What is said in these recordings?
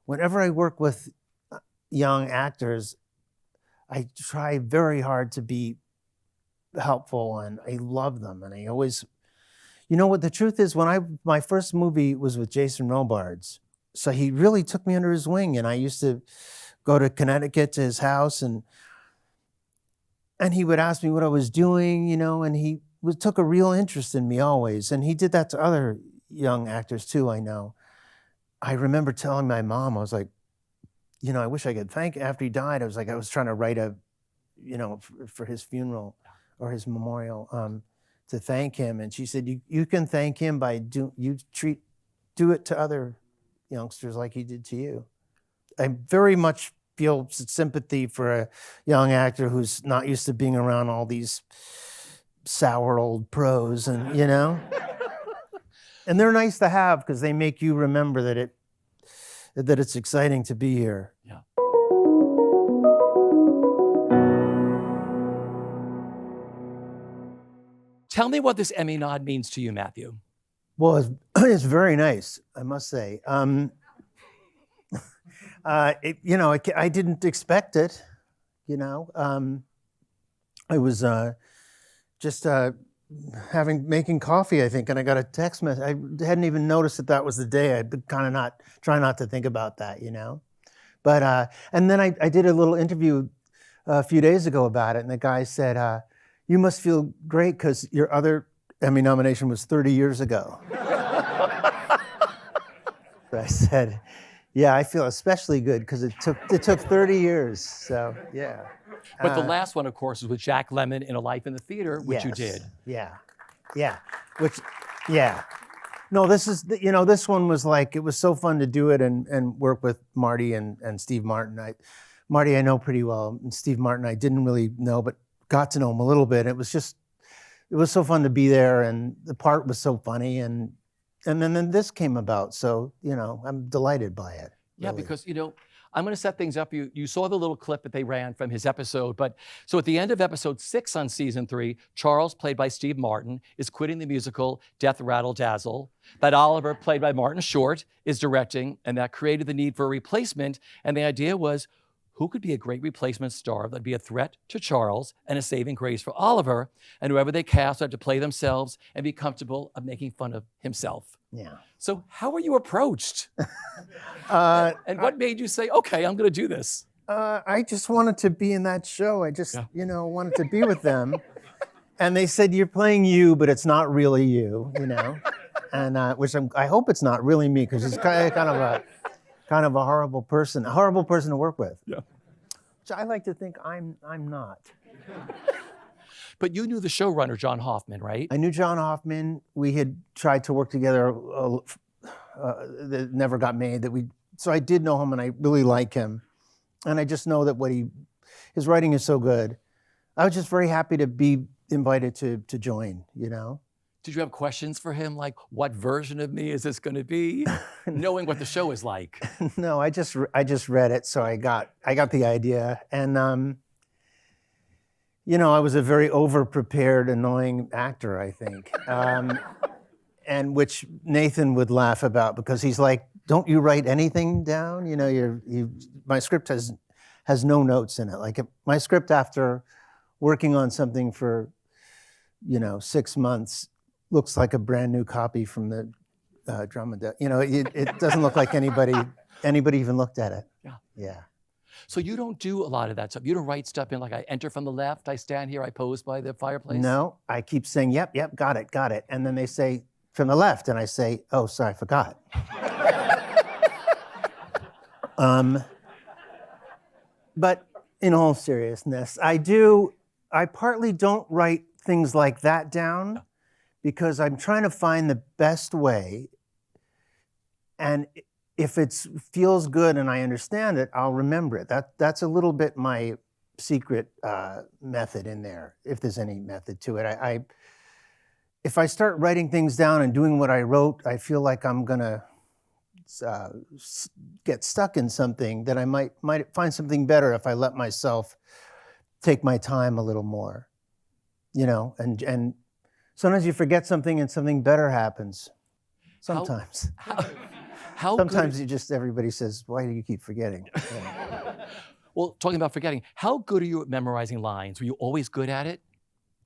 whenever I work with young actors, I try very hard to be helpful, and I love them. And I always, you know what the truth is, my first movie was with Jason Robards. So he really took me under his wing, and I used to go to Connecticut to his house, and he would ask me what I was doing, and he took a real interest in me always. And he did that to other young actors too, I know. I remember telling my mom, I was like, I wish I could thank, after he died, I was trying to write for his funeral or his memorial, to thank him. And she said, you can thank him by do it to other youngsters like he did to you. I very much feel sympathy for a young actor who's not used to being around all these sour old pros, and and they're nice to have because they make you remember that it's exciting to be here. Yeah. Tell me what this Emmy nod means to you, Matthew. Well, it's very nice, I must say. I didn't expect it. I was just making coffee, I think, and I got a text message. I hadn't even noticed that was the day. I'd been kind of trying not to think about that, But and then I did a little interview a few days ago about it, and the guy said, "You must feel great because your other Emmy nomination was 30 years ago." So I said, "Yeah, I feel especially good because it took 30 years." So yeah. But the last one, of course, was with Jack Lemmon in A Life in the Theater, which you did. Yeah. No, this one was like, it was so fun to do it and work with Marty and Steve Martin. Marty I know pretty well, and Steve Martin I didn't really know, but got to know him a little bit. It was so fun to be there, and the part was so funny, and then this came about. So, I'm delighted by it. Yeah, really. Because, I'm going to set things up. You saw the little clip that they ran from his episode. But so at the end of episode 6 on season 3, Charles, played by Steve Martin, is quitting the musical Death Rattle Dazzle. That Oliver, played by Martin Short, is directing, and that created the need for a replacement. And the idea was, who could be a great replacement star that'd be a threat to Charles and a saving grace for Oliver? And whoever they cast had to play themselves and be comfortable of making fun of himself. Yeah. So how were you approached? And what made you say, okay, I'm going to do this? I just wanted to be in that show. I just, wanted to be with them. And they said, you're playing you, but it's not really you, and I hope it's not really me, because he's kind of a horrible person to work with. Yeah. Which I like to think I'm not. But you knew the showrunner, John Hoffman, right? I knew John Hoffman. We had tried to work together that never got made. So I did know him, and I really like him. And I just know that his writing is so good. I was just very happy to be invited to join, Did you have questions for him, like, what version of me is this going to be, knowing what the show is like? No, I just read it, so I got the idea, and I was a very over-prepared, annoying actor, I think, and which Nathan would laugh about, because he's like, "Don't you write anything down? My script has no notes in it. Like my script, after working on something for 6 months, looks like a brand new copy from the drum and it doesn't look like anybody even looked at it." Yeah. So you don't do a lot of that stuff. You don't write stuff in, like, I enter from the left, I stand here, I pose by the fireplace. No, I keep saying, yep, got it. And then they say, from the left, and I say, oh, sorry, I forgot. But in all seriousness, I partly don't write things like that down, because I'm trying to find the best way, and if it feels good and I understand it, I'll remember it. That's a little bit my secret method in there, if there's any method to it. If I start writing things down and doing what I wrote, I feel like I'm gonna get stuck in something that I might find something better if I let myself take my time a little more, and sometimes you forget something and something better happens. Sometimes. How Sometimes good, everybody says, why do you keep forgetting? Yeah. well, talking about forgetting, how good are you at memorizing lines? Were you always good at it?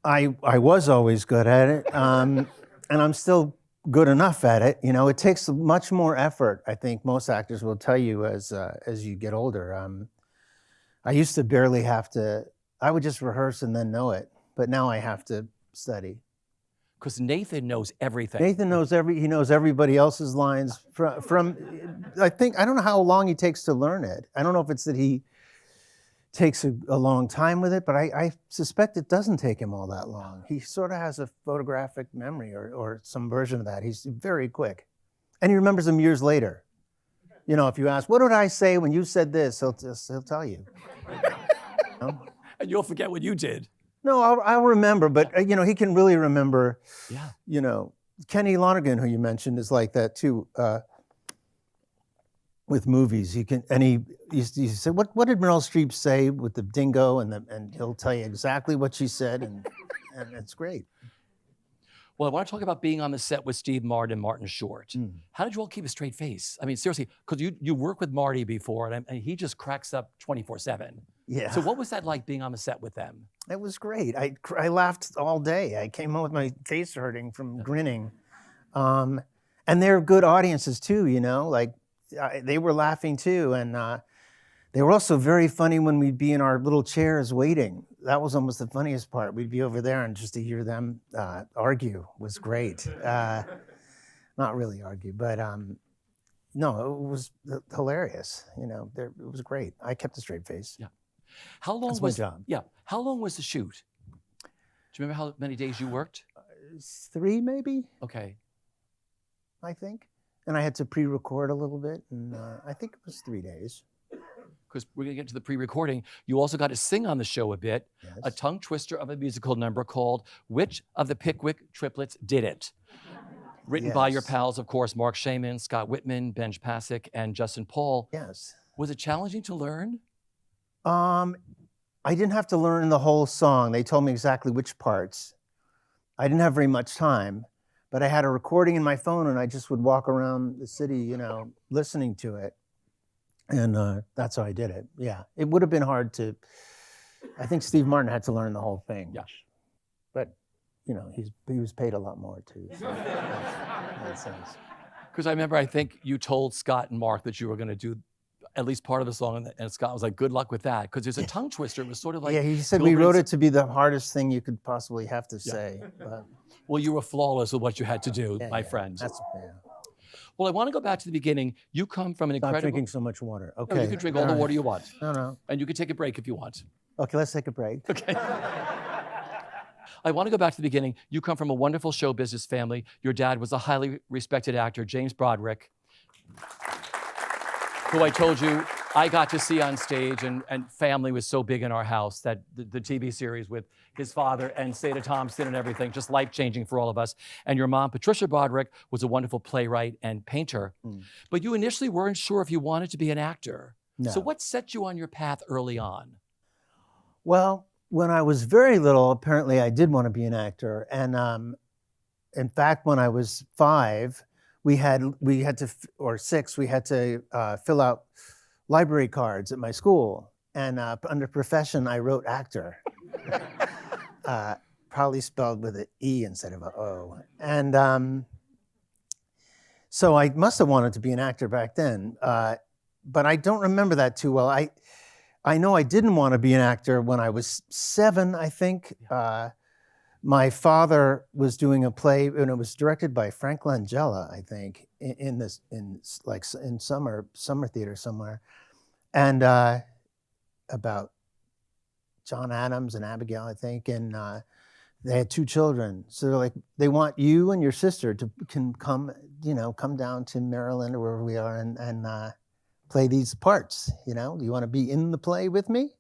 I was always good at it, and I'm still good enough at it. You know, it takes much more effort. I think most actors will tell you as you get older. I used to barely have to. I would just rehearse and then know it, but now I have to study. Because Nathan knows everything. Nathan knows he knows everybody else's lines from. I don't know how long he takes to learn it. I don't know if it's that he takes a long time with it, but I suspect it doesn't take him all that long. He sort of has a photographic memory or some version of that. He's very quick. And he remembers them years later. You know, if you ask, what did I say when you said this? He'll tell you. You know? And you'll forget what you did. No, I'll remember, but you know, he can really remember. Yeah. You know, Kenny Lonergan, who you mentioned, is like that too. With movies, he can, and he said, "What did Meryl Streep say with the dingo?" And he'll tell you exactly what she said, and it's great. Well, I want to talk about being on the set with Steve Martin and Martin Short. How did you all keep a straight face? I mean, seriously, because you worked with Marty before, and he just cracks up 24/7. Yeah. So what was that like being on the set with them? It was great. I laughed all day. I came home with my face hurting from grinning, and they're good audiences too. You know, like they were laughing too, and they were also very funny when we'd be in our little chairs waiting. That was almost the funniest part. We'd be over there, and just to hear them argue was great. Not really argue, but no, it was hilarious. You know, it was great. I kept a straight face. Yeah. How long That's was my job. Yeah. How long was the shoot? Do you remember how many days you worked? 3 maybe, Okay. I think. And I had to pre-record a little bit, and I think it was 3 days. Because we're going to get to the pre-recording. You also got to sing on the show a bit, Yes. a tongue twister of a musical number called "Which of the Pickwick Triplets Did It?" Written by your Yes. pals, of course, Mark Shaman, Scott Whitman, Benj Pasek, and Justin Paul. Yes. Was it challenging to learn? I didn't have to learn the whole song. They told me exactly which parts. I didn't have very much time, but I had a recording in my phone, and I just would walk around the city, you know, listening to it. And that's how I did it. Yeah, it would have been hard to. I think Steve Martin had to learn the whole thing. Yeah. But you know, he was paid a lot more too. So that makes sense. Because I remember, I think you told Scott and Mark that you were going to do at least part of the song, and Scott was like, "Good luck with that," because there's a tongue twister. It was sort of like, Yeah, he said we wrote it to be the hardest thing you could possibly have to say. But well, you were flawless with what you had to do, yeah, my yeah, friend. yeah. Well, I want to go back to the beginning. You come from an Stop incredible. drinking so much water. Okay. No, you can drink all the water you want, No. and you can take a break if you want. Okay, let's take a break. Okay. I want to go back to the beginning. You come from a wonderful show business family. Your dad was a highly respected actor, James Broderick, who I told you I got to see on stage, and family was so big in our house that the TV series with his father and Seda Thompson and everything, just life-changing for all of us. And your mom, Patricia Broderick, was a wonderful playwright and painter. But you initially weren't sure if you wanted to be an actor. No. So what set you on your path early on? Well, when I was very little, apparently I did want to be an actor. And in fact, when I was 5, we had to, or 6, we had to fill out library cards at my school. And under profession, I wrote actor. Probably spelled with an E instead of an O. And so I must have wanted to be an actor back then. But I don't remember that too well. I know I didn't want to be an actor when I was 7, I think. My father was doing a play, and it was directed by Frank Langella, I think, in summer theater somewhere, and about John Adams and Abigail, I think, and they had 2 children. So they're like, they want you and your sister can come down to Maryland or wherever we are and play these parts. You know, do you want to be in the play with me?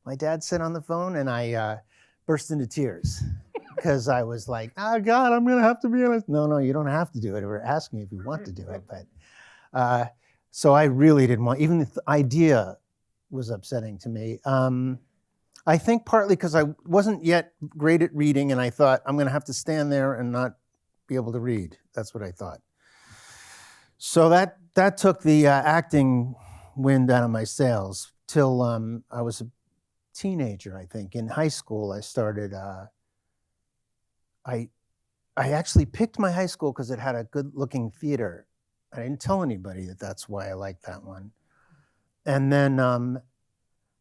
My dad said on the phone, and I burst into tears because I was like, oh God, I'm gonna have to be in it. No, you don't have to do it. We're asking if you want to do it, but so I really didn't want. Even the idea was upsetting to me. I think partly because I wasn't yet great at reading, and I thought I'm gonna have to stand there and not be able to read. That's what I thought. So that that took the acting wind out of my sails till I was a teenager, I think. In high school, I started, I actually picked my high school because it had a good-looking theater. I didn't tell anybody that that's why I liked that one. And then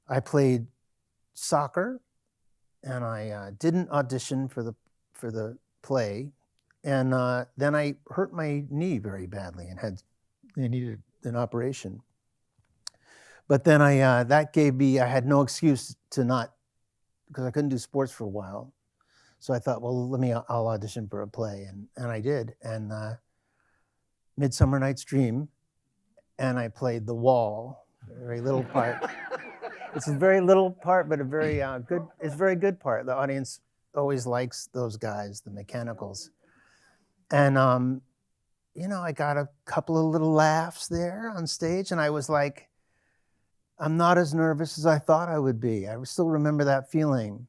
I played soccer, and I didn't audition for the play. And then I hurt my knee very badly and they needed an operation. But then that gave me, I had no excuse to not, because I couldn't do sports for a while. So I thought, well, I'll audition for a play. And I did. And Midsummer Night's Dream. And I played the wall, a very little part. It's a very little part, but it's a very good part. The audience always likes those guys, the mechanicals. And, I got a couple of little laughs there on stage, and I was like, I'm not as nervous as I thought I would be. I still remember that feeling.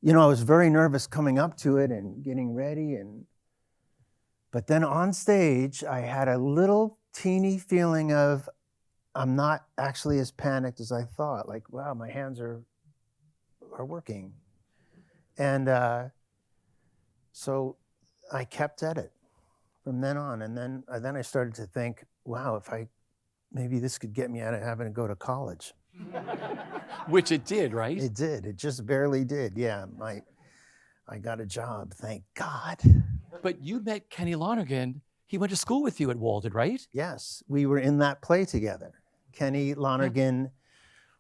I was very nervous coming up to it and getting ready, but then on stage, I had a little teeny feeling of, I'm not actually as panicked as I thought. Like, wow, my hands are working. And so I kept at it from then on. And then I started to think, wow, maybe this could get me out of having to go to college. Which it did, right? It did. It just barely did. Yeah, I got a job, thank God. But you met Kenny Lonergan. He went to school with you at Walden, right? Yes, we were in that play together. Kenny Lonergan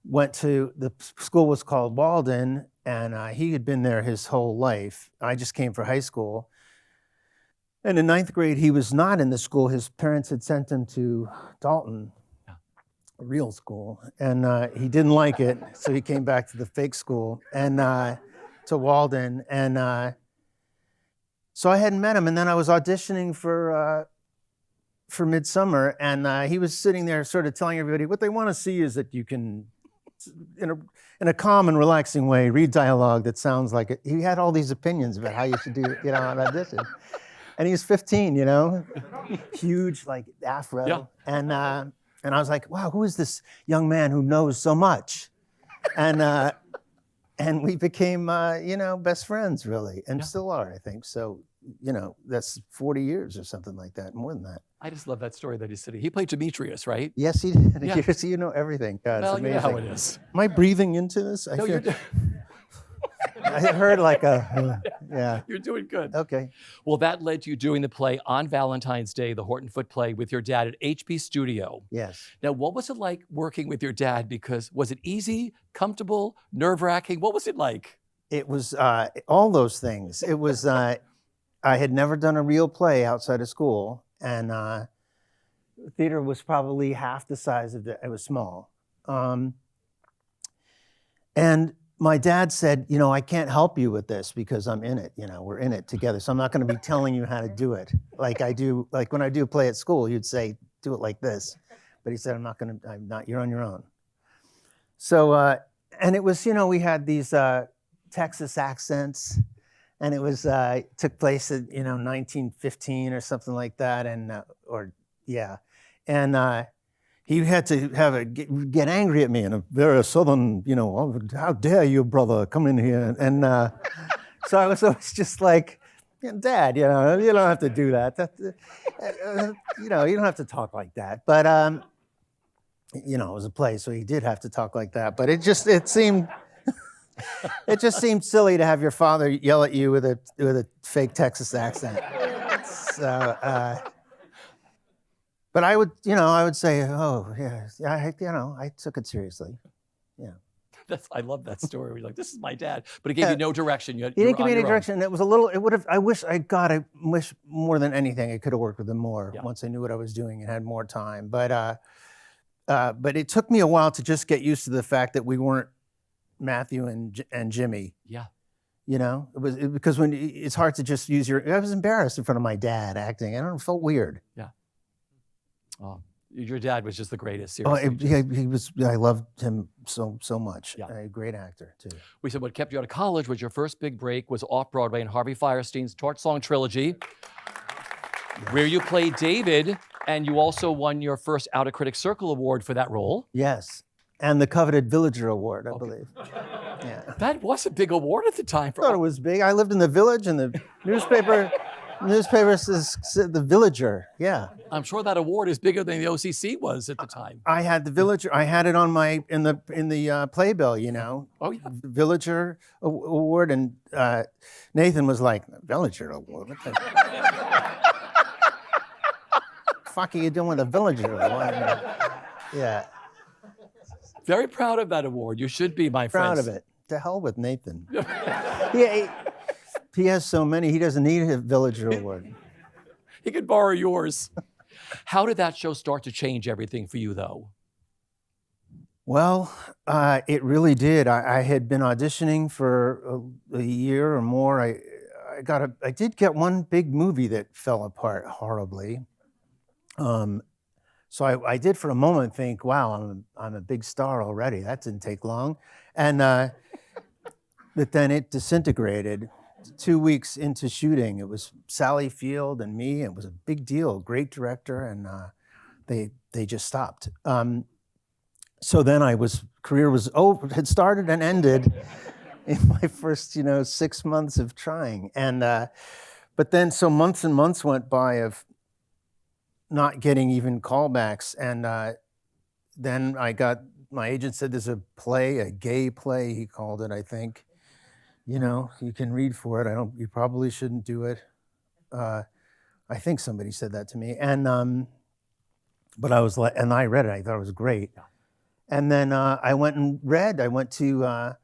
went to, the school was called Walden, and he had been there his whole life. I just came for high school. And in 9th grade, he was not in the school. His parents had sent him to Dalton, a real school, and he didn't like it, so he came back to the fake school and to Walden. And so I hadn't met him, and then I was auditioning for Midsummer, and he was sitting there sort of telling everybody, what they want to see is that you can, in a calm and relaxing way, read dialogue that sounds like it. He had all these opinions about how you should do, an audition. And he was 15, huge, like afro. Yeah. And I was like, wow, who is this young man who knows so much? And we became, best friends, really, and still are, I think. So, that's 40 years or something like that, more than that. I just love that story that he's sitting. He played Demetrius, right? Yes, he did. Yeah. So you know everything. God, Well, it's you amazing. know how it is. Am I breathing into this? No, you're I heard like yeah. You're doing good. Okay. Well, that led to you doing the play on Valentine's Day, the Horton Foote play, with your dad at HP Studio. Yes. Now, what was it like working with your dad? Because was it easy, comfortable, nerve-wracking? What was it like? It was all those things. It was, I had never done a real play outside of school, and the theater was probably half the size of it was small. And my dad said, I can't help you with this because I'm in it, we're in it together. So I'm not going to be telling you how to do it. Like when I do a play at school, you'd say, do it like this. But he said, you're on your own. So, and it was, we had these Texas accents, and it was, took place in, 1915 or something like that. And, he had to get angry at me in a very southern, oh, how dare you, brother, come in here. And so I was always just like, Dad, you don't have to do that. You don't have to talk like that. But, it was a play, so he did have to talk like that. But it just seemed silly to have your father yell at you with a fake Texas accent. So, but I would say, oh, yeah, I took it seriously. Yeah. I love that story. We're like, this is my dad. But it gave you no direction. He didn't give me any direction. It was a little, I wish more than anything, I could have worked with him more once I knew what I was doing and had more time. But it took me a while to just get used to the fact that we weren't Matthew and Jimmy. Yeah. Because when it's hard to just use I was embarrassed in front of my dad acting. I don't know, it felt weird. Yeah. Oh, your dad was just the greatest. Seriously. Oh, he was. I loved him so much. Yeah. A great actor too. We said what kept you out of college was your first big break was off Broadway in Harvey Fierstein's Torch Song Trilogy, where you played David And you also won your first Outer Critics Circle Award for that role. Yes. And the coveted Villager Award, I believe. Yeah. That was a big award at the time. I thought it was big. I lived in the village, and the newspaper said the Villager. Yeah. I'm sure that award is bigger than the OCC was at the time. I had the Villager. I had it on my in the playbill. You know. Oh yeah. Villager Award, and Nathan was like, Villager Award. What the fuck are you doing with a Villager Award? Yeah. Very proud of that award. You should be, my friend. Proud of it. To hell with Nathan. He has so many. He doesn't need a Villager Award. He could borrow yours. How did that show start to change everything for you, though? Well, it really did. I had been auditioning for a year or more. I did get one big movie that fell apart horribly. So I did for a moment think, wow, I'm a big star already. That didn't take long. And but then it disintegrated. 2 weeks into shooting, it was Sally Field and me. It was a big deal, great director, and they just stopped. So then career was over, had started and ended in my first 6 months of trying. And but then so months and months went by of not getting even callbacks, and then my agent said there's a play, a gay play he called it, I think. You can read for it. You probably shouldn't do it. I think somebody said that to me, and but I was like, and I read it. I thought it was great. Yeah. And then I went and read. I went to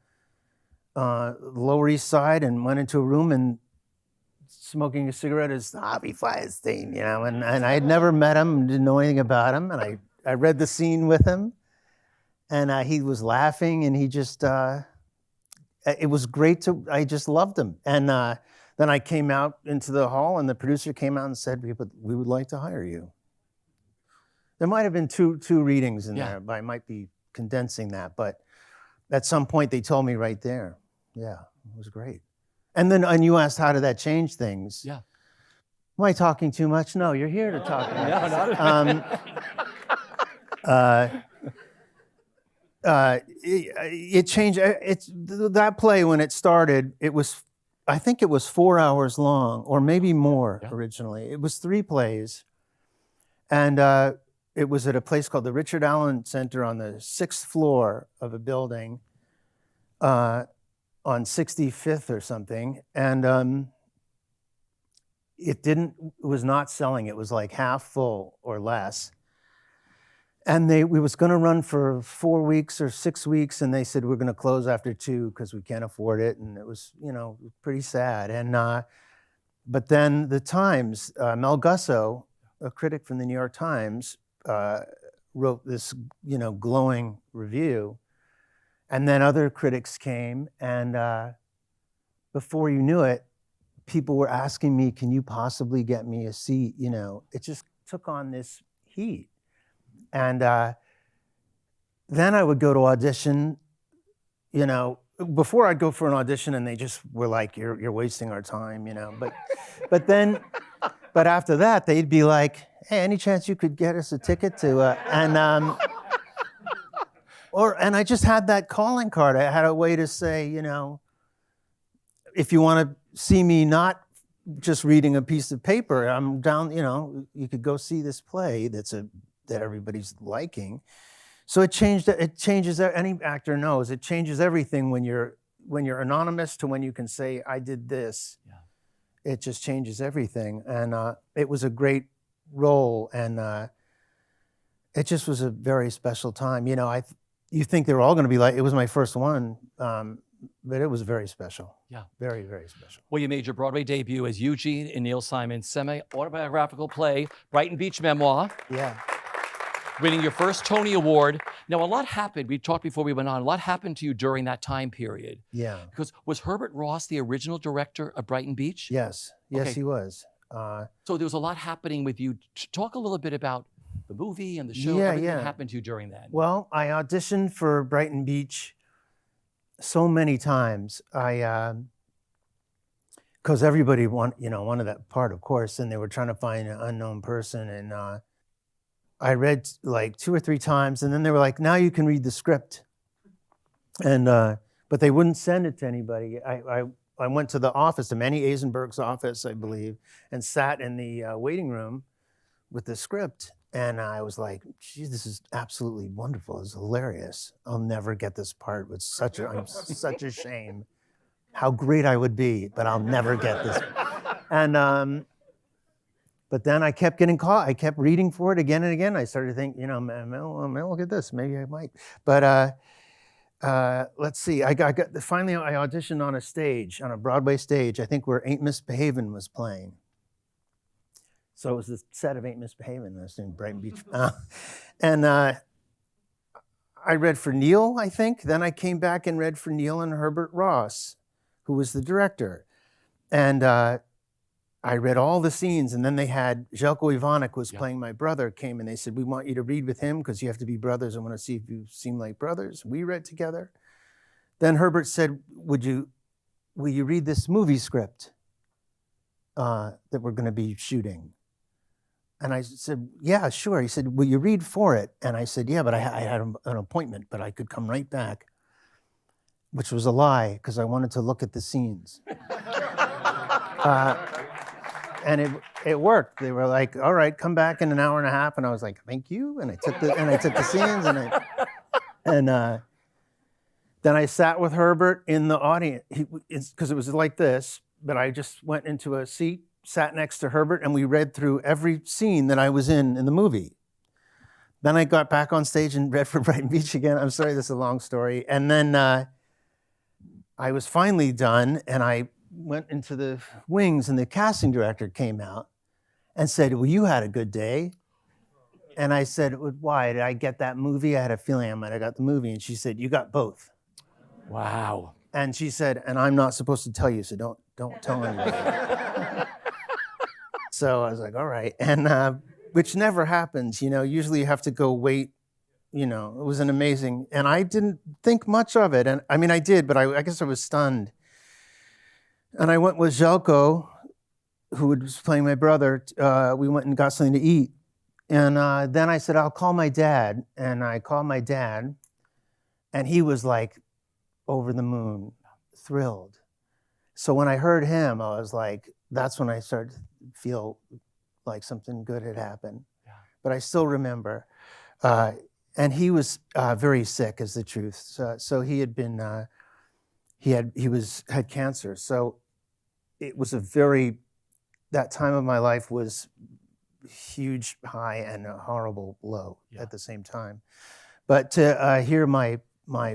Lower East Side and went into a room and smoking a cigarette as Harvey Fierstein, and I had never met him, didn't know anything about him, and I read the scene with him, and he was laughing, and he just, it was great I just loved him. And then I came out into the hall, and the producer came out and said, we would like to hire you. There might have been two readings in there, but I might be condensing that, but at some point they told me right there. Yeah, it was great. And you asked, how did that change things? Yeah. Am I talking too much? No, you're here to talk. No, not it changed. That play, when it started, I think it was 4 hours long, or maybe more originally. It was 3 plays. And it was at a place called the Richard Allen Center on the 6th floor of a building on 65th or something. And it was not selling. It was like half full or less. And we was going to run for 4 weeks or 6 weeks, and they said we're going to close after 2 because we can't afford it. And it was, pretty sad. And but then the Times, Mel Gusso, a critic from the New York Times, wrote this, glowing review, and then other critics came, and before you knew it, people were asking me, "Can you possibly get me a seat?" It just took on this heat. And then I would go to audition, before I'd go for an audition and they just were like, you're wasting our time, but after that, they'd be like, hey, any chance you could get us a ticket to, and I just had that calling card. I had a way to say, if you want to see me not just reading a piece of paper, I'm down, you could go see this play that everybody's liking. So it changes, any actor knows, it changes everything when you're anonymous to when you can say, I did this. Yeah. It just changes everything. And it was a great role, and it just was a very special time. You think they were all going to be like, it was my first one, but it was very special. Yeah. Very, very special. Well, you made your Broadway debut as Eugene in Neil Simon's semi-autobiographical play, Brighton Beach Memoir. Yeah. Winning your first Tony Award. Now, a lot happened. We talked before we went on. A lot happened to you during that time period. Yeah. Because was Herbert Ross the original director of Brighton Beach? Yes. Yes, he was. So there was a lot happening with you. Talk a little bit about the movie and the show. Everything that happened to you during that. Well, I auditioned for Brighton Beach so many times. Because everybody wanted that part, of course, and they were trying to find an unknown person, and I read like 2 or 3 times, and then they were like, now you can read the script. And but they wouldn't send it to anybody. I went to the office, to Manny Eisenberg's office, I believe, and sat in the waiting room with the script. And I was like, geez, this is absolutely wonderful. It's hilarious. I'll never get this part. It's such a shame. How great I would be, but I'll never get this. And but then I kept getting caught. I kept reading for it again and again. I started to think, you know, man, look at this. Maybe I might. But let's see. Finally, I auditioned on a stage, on a Broadway stage. I think where Ain't Misbehavin' was playing. So it was the set of Ain't Misbehavin'. I was in Brighton Beach. And I read for Neil, I think. Then I came back and read for Neil and Herbert Ross, who was the director. And I read all the scenes, and then they had, Željko Ivanek was playing my brother, came and they said, we want you to read with him because you have to be brothers. I want to see if you seem like brothers. We read together. Then Herbert said, will you read this movie script that we're going to be shooting? And I said, yeah, sure. He said, will you read for it? And I said, yeah, but I had an appointment, but I could come right back, which was a lie because I wanted to look at the scenes. And it worked. They were like, all right, come back in an hour and a half. And I was like, thank you. And I took the scenes and then I sat with Herbert in the audience because it was like this, but I just went into a seat, sat next to Herbert, and we read through every scene that I was in the movie. Then I got back on stage and read for Brighton Beach again. I'm sorry, this is a long story. And then I was finally done, and I went into the wings, and the casting director came out and said, well, you had a good day. And I said, why? Did I get that movie? I had a feeling I might have got the movie. And she said, you got both. Wow. And she said, and I'm not supposed to tell you, so don't tell anybody. So I was like, all right. And which never happens, you know, usually you have to go wait, you know. It was an amazing, and I didn't think much of it. And I mean, I did, but I guess I was stunned. And I went with Željko, who was playing my brother. We went and got something to eat. And then I said, I'll call my dad. And I called my dad, and he was like over the moon, thrilled. So when I heard him, I was like, that's when I started to feel like something good had happened. Yeah. But I still remember. And he was very sick, is the truth. So he had been, he had cancer. So it was that time of my life was huge high and a horrible low at the same time. But to hear my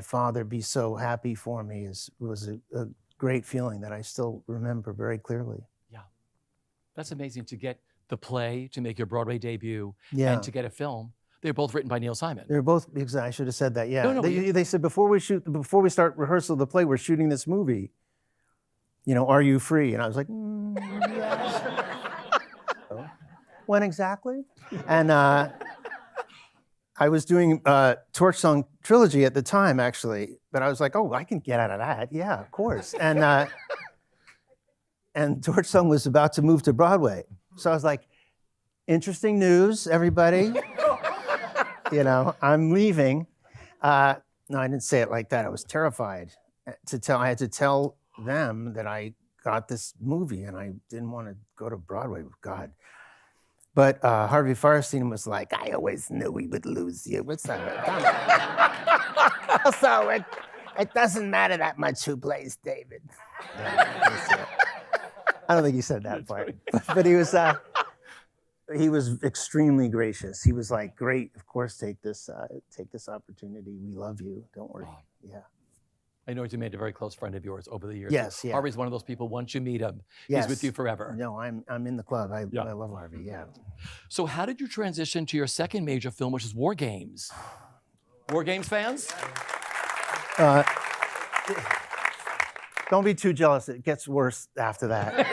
father be so happy for me was a great feeling that I still remember very clearly. Yeah, that's amazing to get the play, to make your Broadway debut, and to get a film. They're both written by Neil Simon. They're both, I should have said that, yeah. No, they said, before we start rehearsal of the play, we're shooting this movie. You know, are you free? And I was like, yes. So, when exactly? And I was doing Torch Song Trilogy at the time, actually. But I was like, oh, I can get out of that. Yeah, of course. And Torch Song was about to move to Broadway. So I was like, interesting news, everybody. You know, I'm leaving. No, I didn't say it like that. I was terrified I had to tell them that I got this movie and I didn't want to go to Broadway, God. But Harvey Fierstein was like, I always knew we would lose you. What's that? So it doesn't matter that much who plays David. Yeah, I don't think he said that part. But he was extremely gracious. He was like, great, of course, take this opportunity. We love you. Don't worry. Yeah. I know you made a very close friend of yours over the years. Yes, yeah. Harvey's one of those people, once you meet him, he's with you forever. No, I'm in the club. I love Harvey, yeah. So how did you transition to your second major film, which is War Games? War Games fans? Don't be too jealous. It gets worse after that.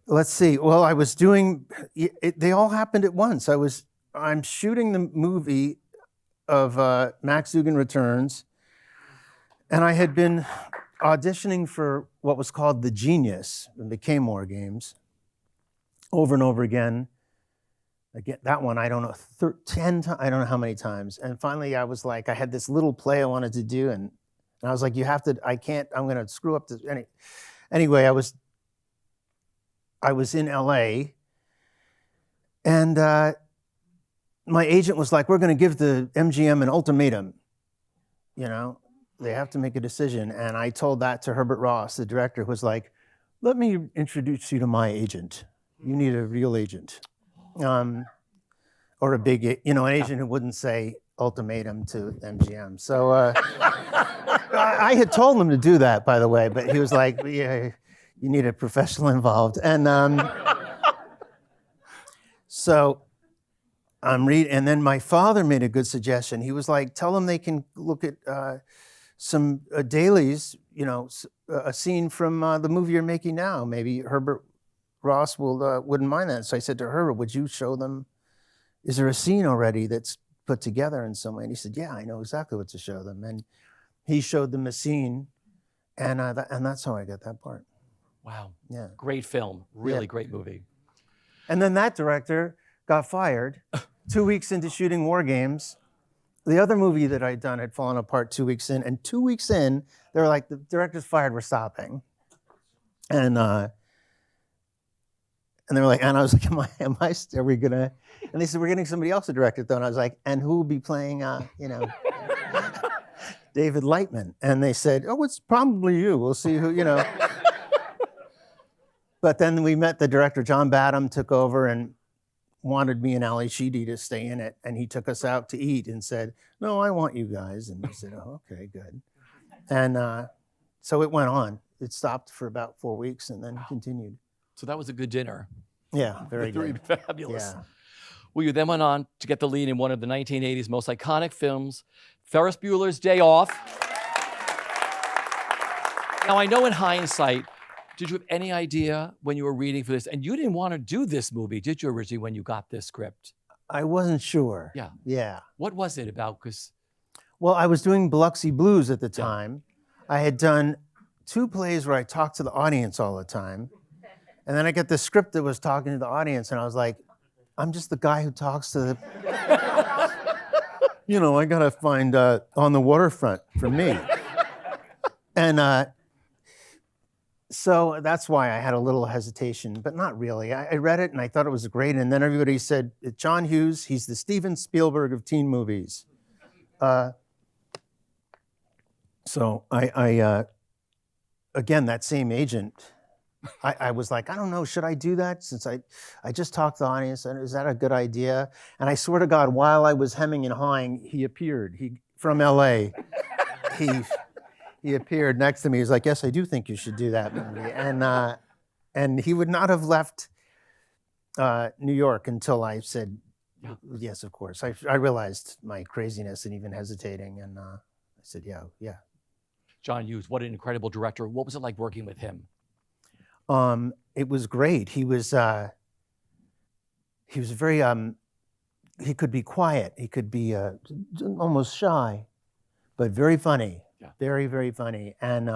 Let's see. Well, I was doing, they all happened at once. I'm shooting the movie of Max Dugan Returns, and I had been auditioning for what was called The Genius, and became War Games, over and over again. Again, that one, I don't know, 10 times, I don't know how many times. And finally I was like, I had this little play I wanted to do. And I was like, you have to, I can't, I'm going to screw up this. Anyway, I was in LA, and my agent was like, we're going to give the MGM an ultimatum. You know, they have to make a decision. And I told that to Herbert Ross, the director, who was like, let me introduce you to my agent. You need a real agent. Or a big, an agent who wouldn't say ultimatum to MGM. So I had told him to do that, by the way, but he was like, yeah, you need a professional involved. And so I'm reading, and then my father made a good suggestion. He was like, tell them they can look at some dailies, a scene from the movie you're making now. Maybe Herbert Ross wouldn't mind that. So I said to Herbert, would you show them, is there a scene already that's put together in some way? And he said, yeah, I know exactly what to show them. And he showed them a scene, and that's how I got that part. Wow. Yeah. Great film. Really great movie. And then that director got fired 2 weeks into shooting War Games. The other movie that I'd done had fallen apart 2 weeks in, and 2 weeks in, they were like, the director's fired, we're stopping. And they were like, and I was like, are we gonna? And they said, we're getting somebody else to direct it though. And I was like, and who will be playing, David Lightman? And they said, oh, it's probably you. We'll see who, But then we met the director, John Badham, took over and wanted me and Ali Sheedy to stay in it. And he took us out to eat and said, no, I want you guys. And we said, oh, okay, good. And so it went on. It stopped for about 4 weeks and then continued. So that was a good dinner. Yeah, very good. Fabulous. Yeah. Well, you then went on to get the lead in one of the 1980s most iconic films, Ferris Bueller's Day Off. Now, I know in hindsight, did you have any idea when you were reading for this? And you didn't want to do this movie, did you, originally, when you got this script? I wasn't sure. Yeah. Yeah. What was it about? Well, I was doing Biloxi Blues at the time. I had done 2 plays where I talked to the audience all the time. And then I got the script that was talking to the audience, and I was like, I'm just the guy who talks to the... I gotta find On the Waterfront for me. And so that's why I had a little hesitation, but not really. I read it and I thought it was great, and then everybody said, John Hughes, he's the Steven Spielberg of teen movies. So I again, that same agent, I was like, I don't know, should I do that? Since I just talked to the audience, and is that a good idea? And I swear to God, while I was hemming and hawing, he appeared. From LA. He appeared next to me. He was like, yes, I do think you should do that movie. And he would not have left New York until I said, yes, of course. I realized my craziness and even hesitating, and I said, yeah. John Hughes, what an incredible director. What was it like working with him? It was great. He was very, he could be quiet. He could be almost shy, but very funny. Yeah. Very, very funny. And,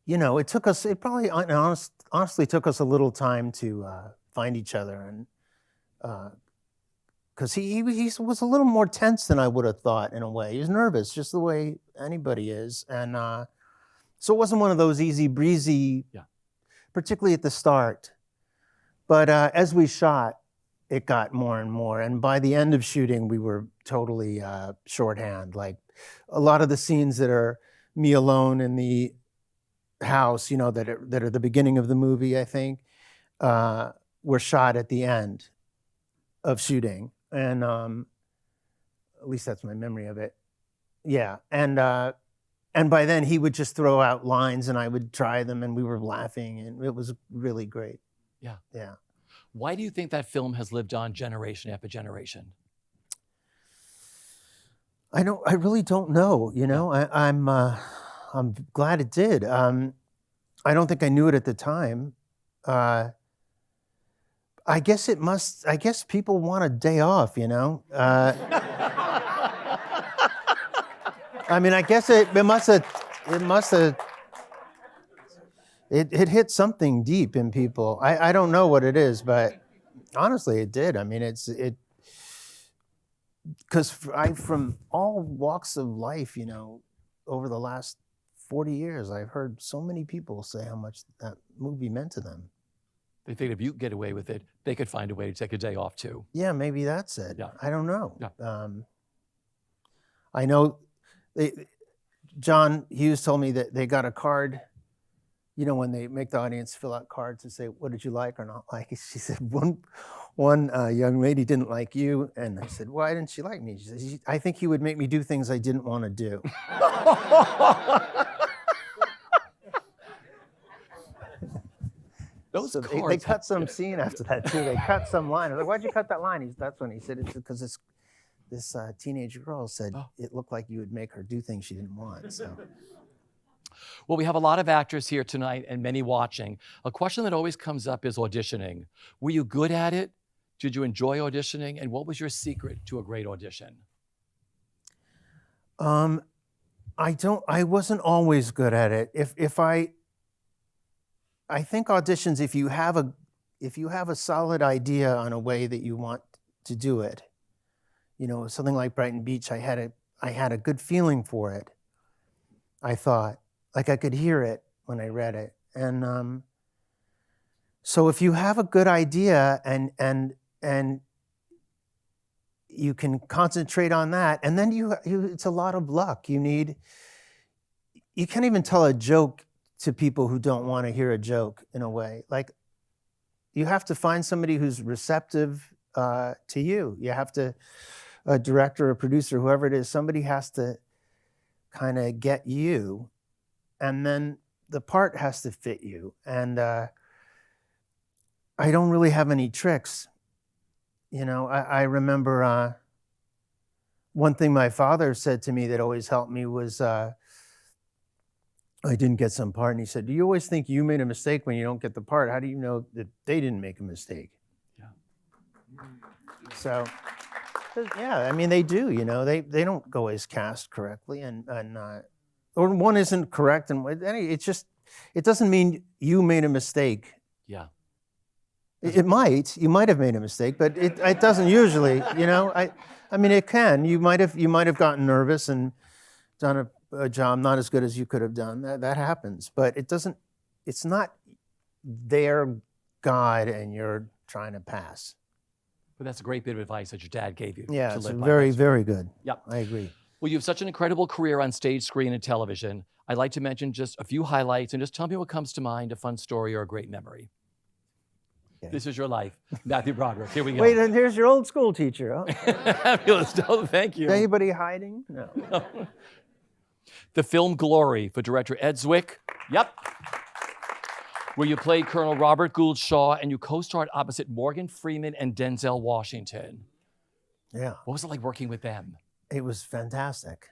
it took us, it probably honestly took us a little time to find each other. And because he was a little more tense than I would have thought in a way. He was nervous, just the way anybody is. And so it wasn't one of those easy breezy, particularly at the start. But as we shot, it got more and more. And by the end of shooting, we were totally shorthand. Like a lot of the scenes that are me alone in the house, that are the beginning of the movie, I think, were shot at the end of shooting. And at least that's my memory of it. Yeah. And by then he would just throw out lines and I would try them and we were laughing and it was really great. Yeah. Yeah. Why do you think that film has lived on generation after generation? I really don't know. I'm glad it did. I don't think I knew it at the time. I guess people want a day off, I mean, I guess it hit something deep in people. I don't know what it is, but Honestly, it did. I mean, because from all walks of life, over the last 40 years, I've heard so many people say how much that movie meant to them. They think if you get away with it, they could find a way to take a day off too. Yeah, maybe that's it. Yeah. I don't know. Yeah. I know John Hughes told me that they got a card, when they make the audience fill out cards to say, what did you like or not like? She said, one young lady didn't like you. And I said, why didn't she like me? She said, I think he would make me do things I didn't want to do. Those So cards. they cut some scene after that too. They cut some line. I was like, why'd you cut that line? That's when he said, it's because this teenage girl said it looked like you would make her do things she didn't want. So. Well, we have a lot of actors here tonight and many watching. A question that always comes up is auditioning. Were you good at it? Did you enjoy auditioning? And what was your secret to a great audition? I wasn't always good at it. I think auditions, if you have a solid idea on a way that you want to do it, something like Brighton Beach, I had a good feeling for it. I thought, like I could hear it when I read it. And so if you have a good idea and you can concentrate on that, and then it's a lot of luck. You can't even tell a joke to people who don't want to hear a joke in a way. Like, you have to find somebody who's receptive to you. You have to, a director, a producer, whoever it is, somebody has to kind of get you, and then the part has to fit you. And I don't really have any tricks. I remember one thing my father said to me that always helped me was, I didn't get some part, and he said, do you always think you made a mistake when you don't get the part? How do you know that they didn't make a mistake? Yeah. So, yeah, I mean, they do, they don't always cast correctly, or one isn't correct, and it doesn't mean you made a mistake. Yeah. You might have made a mistake, but it doesn't usually, I mean, it can. You might have gotten nervous and done a job not as good as you could have done. That happens, but it's not their God and you're trying to pass. But that's a great bit of advice that your dad gave you. Yeah, to it's live by. very, very good. Yep. I agree. Well, you have such an incredible career on stage, screen, and television. I'd like to mention just a few highlights and just tell me what comes to mind, a fun story or a great memory. Okay. This is your life. Matthew Broderick, here we go. Wait, and here's your old school teacher. Huh? Fabulous. Oh, thank you. Anybody hiding? No. The film Glory for director Ed Zwick. Yep. Where you played Colonel Robert Gould Shaw and you co-starred opposite Morgan Freeman and Denzel Washington. Yeah. What was it like working with them? It was fantastic.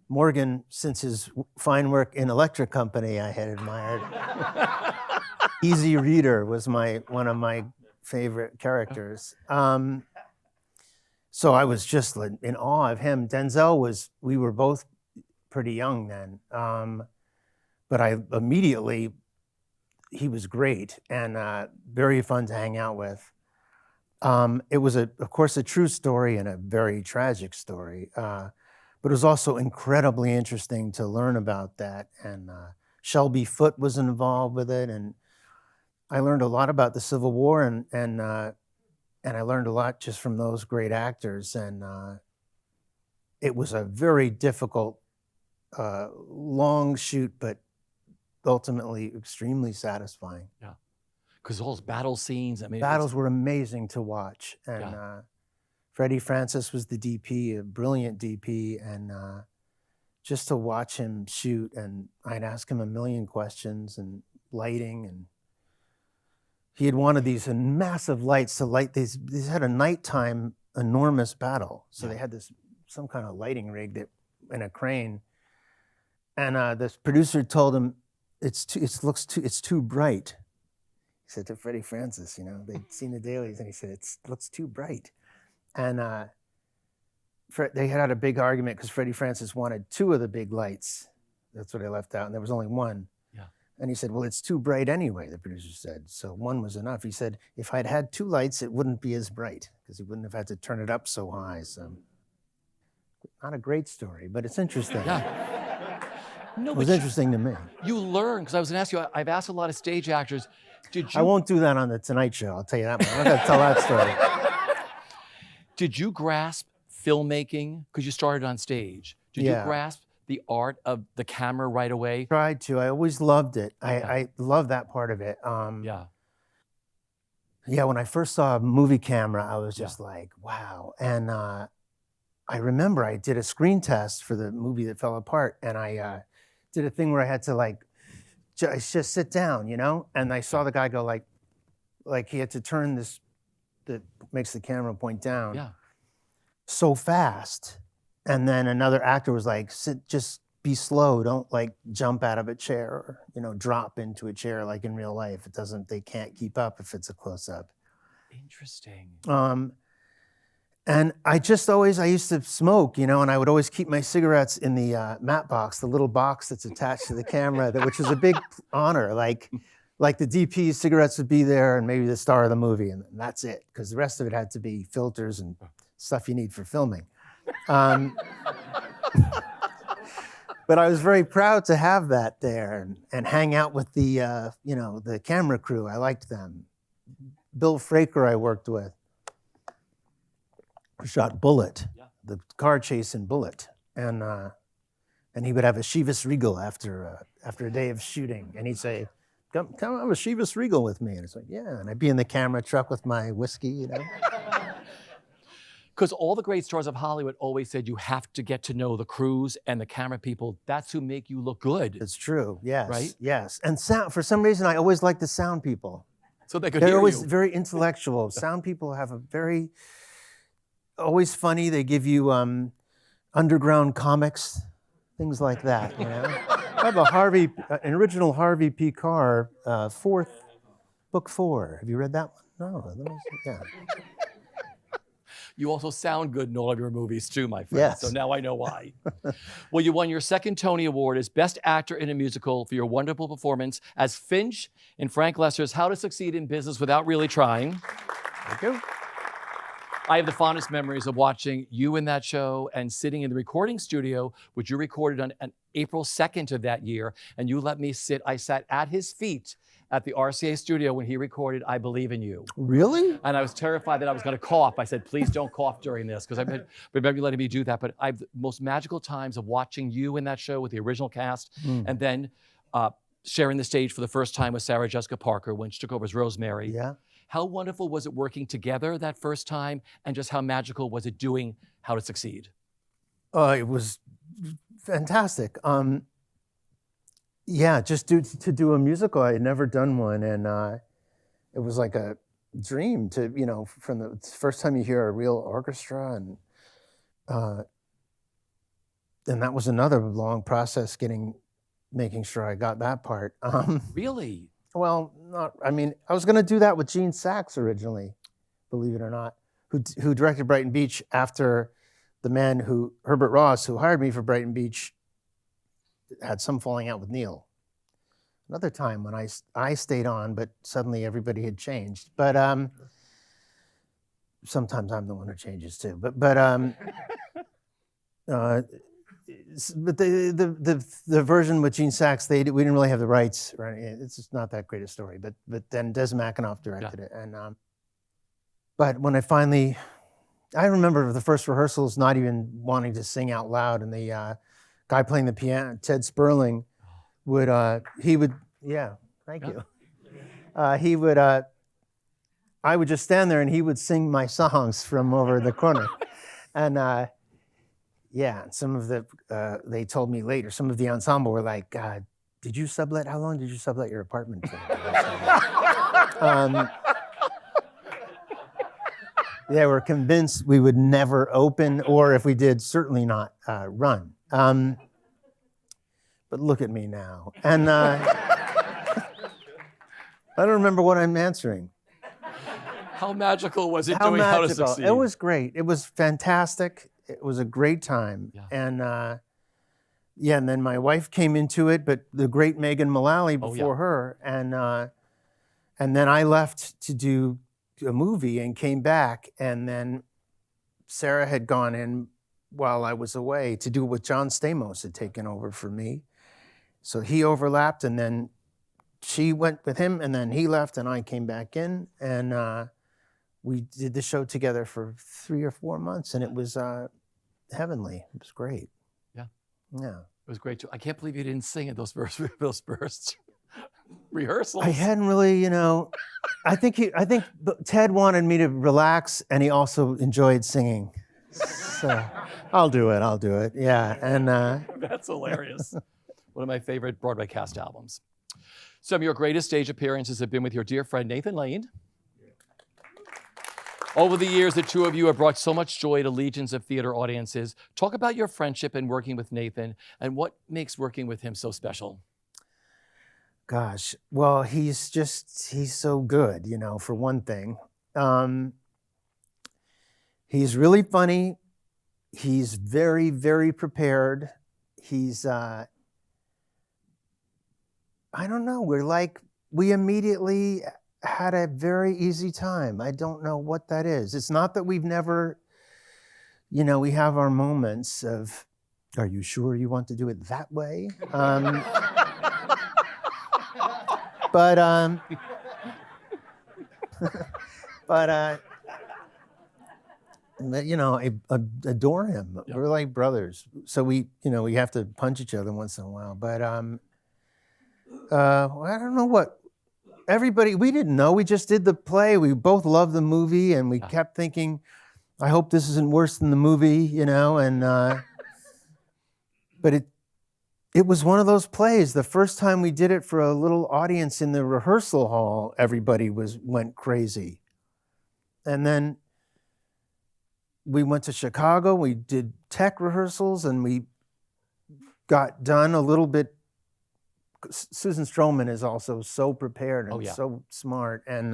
Morgan, since his fine work in Electric Company, I had admired. Easy Reader was one of my favorite characters. So I was just in awe of him. Denzel we were both pretty young then. But I immediately, he was great and very fun to hang out with. It was, of course, a true story and a very tragic story. But it was also incredibly interesting to learn about that. And Shelby Foote was involved with it. And I learned a lot about the Civil War and I learned a lot just from those great actors. And it was a very difficult, long shoot, but ultimately extremely satisfying. Yeah, because those battle scenes, battles were amazing to watch. And yeah. Freddie Francis was the DP, a brilliant DP, and just to watch him shoot, and I'd ask him a million questions and lighting, and he had wanted these massive lights to light these. These had a nighttime enormous battle, so they had some kind of lighting rig in a crane, and the producer told him it's too bright. He said to Freddie Francis, they'd seen the dailies, and he said it looks too bright, and they had a big argument because Freddie Francis wanted two of the big lights. That's what I left out, and there was only one. Yeah. And he said, well, it's too bright anyway, the producer said. So one was enough. He said, if I'd had 2 lights, it wouldn't be as bright because he wouldn't have had to turn it up so high. So not a great story, but it's interesting. Yeah. No, It was interesting to me. You learn, because I was going to ask you, I've asked a lot of stage actors, did you... I won't do that on The Tonight Show, I'll tell you that much. I'm not going to tell that story. Did you grasp filmmaking, because you started on stage? Did you grasp the art of the camera right away? Tried to. I always loved it. I love that part of it. Yeah, when I first saw a movie camera, I was just like, wow. And I remember I did a screen test for the movie that fell apart, and I did a thing where I had to like just sit down, you know? And I saw the guy go like he had to turn this that makes the camera point down so fast. And then another actor was like, just be slow. Don't like jump out of a chair or, you know, drop into a chair like in real life. They can't keep up if it's a close up. Interesting. And I used to smoke, you know, and I would always keep my cigarettes in the matte box, the little box that's attached to the camera, which was a big honor. Like the DP's cigarettes would be there and maybe the star of the movie, and that's it, because the rest of it had to be filters and stuff you need for filming. But I was very proud to have that there and hang out with the, you know, the camera crew. I liked them. Bill Fraker I worked with, who shot Bullet, the car chase in Bullet. And he would have a Chivas Regal after a day of shooting. And he'd say, come have a Chivas Regal with me. And it's like, yeah. And I'd be in the camera truck with my whiskey, you know. Because all the great stars of Hollywood always said you have to get to know the crews and the camera people. That's who make you look good. It's true, yes. Right? Yes, and sound, for some reason, I always liked the sound people. So they could hear you. They're always very intellectual. Sound people have always funny. They give you underground comics, things like that, you know. I have an original Harvey P. Carr, book 4. Have you read that one? No, yeah. You also sound good in all of your movies too, my friend. Yes. So now I know why. Well, you won your second Tony Award as Best Actor in a Musical for your wonderful performance as Finch in Frank Lester's How to Succeed in Business Without Really Trying. Thank you. I have the fondest memories of watching you in that show and sitting in the recording studio, which you recorded on April 2nd of that year, and you let me sit. I sat at his feet at the RCA studio when he recorded I Believe in You. Really? And I was terrified that I was going to cough. I said, please don't cough during this, because I remember you letting me do that. But I have the most magical times of watching you in that show with the original cast, and then sharing the stage for the first time with Sarah Jessica Parker when she took over as Rosemary. Yeah. How wonderful was it working together that first time, and just how magical was it doing How to Succeed? It was fantastic. Yeah, just to do a musical. I had never done one, and it was like a dream to, you know, from the first time you hear a real orchestra, and that was another long process making sure I got that part. Really? Well, I was going to do that with Gene Saks originally, believe it or not, who directed Brighton Beach after the man Herbert Ross, who hired me for Brighton Beach, had some falling out with Neil. Another time when I stayed on, but suddenly everybody had changed. But sometimes I'm the one who changes too. But the version with Gene Saks, we didn't really have the rights. Right? It's just not that great a story. But then Des McAnuff directed it, and but when I remember the first rehearsals not even wanting to sing out loud, and the guy playing the piano, Ted Sperling, thank you. I would just stand there and he would sing my songs from over the corner. And some of they told me later, some of the ensemble were like, how long did you sublet your apartment for? They were convinced we would never open, or if we did, certainly not run. But look at me now. And I don't remember what I'm answering. How magical was it doing How to Succeed? It was great. It was fantastic. It was a great time. Yeah. And yeah, and then my wife came into it, but the great Megan Mullally Oh, before her, and then I left to do a movie and came back, and then Sarah had gone in while I was away to do what John Stamos had taken over for me. So he overlapped, and then she went with him, and then he left, and I came back in, and we did the show together for 3 or 4 months, and it was heavenly. It was great. Yeah. Yeah. It was great too. I can't believe you didn't sing at those bursts rehearsals. I hadn't really, I think Ted wanted me to relax, and he also enjoyed singing. So I'll do it. Yeah, and That's hilarious. One of my favorite Broadway cast albums. Some of your greatest stage appearances have been with your dear friend Nathan Lane. Over the years, the two of you have brought so much joy to legions of theater audiences. Talk about your friendship and working with Nathan, and what makes working with him so special. Gosh, well, he's so good, for one thing. He's really funny. He's very, very prepared. He's, I don't know, we immediately had a very easy time. I don't know what that is. It's not that we've never, we have our moments of, are you sure you want to do it that way? But I adore him. Yep. We're like brothers. So we have to punch each other once in a while. But I don't know what everybody. We didn't know. We just did the play. We both loved the movie, and we kept thinking, I hope this isn't worse than the movie, And but it was one of those plays. The first time we did it for a little audience in the rehearsal hall, everybody went crazy. And then we went to Chicago, we did tech rehearsals, and we got done a little bit. Susan Stroman is also so prepared and so smart. And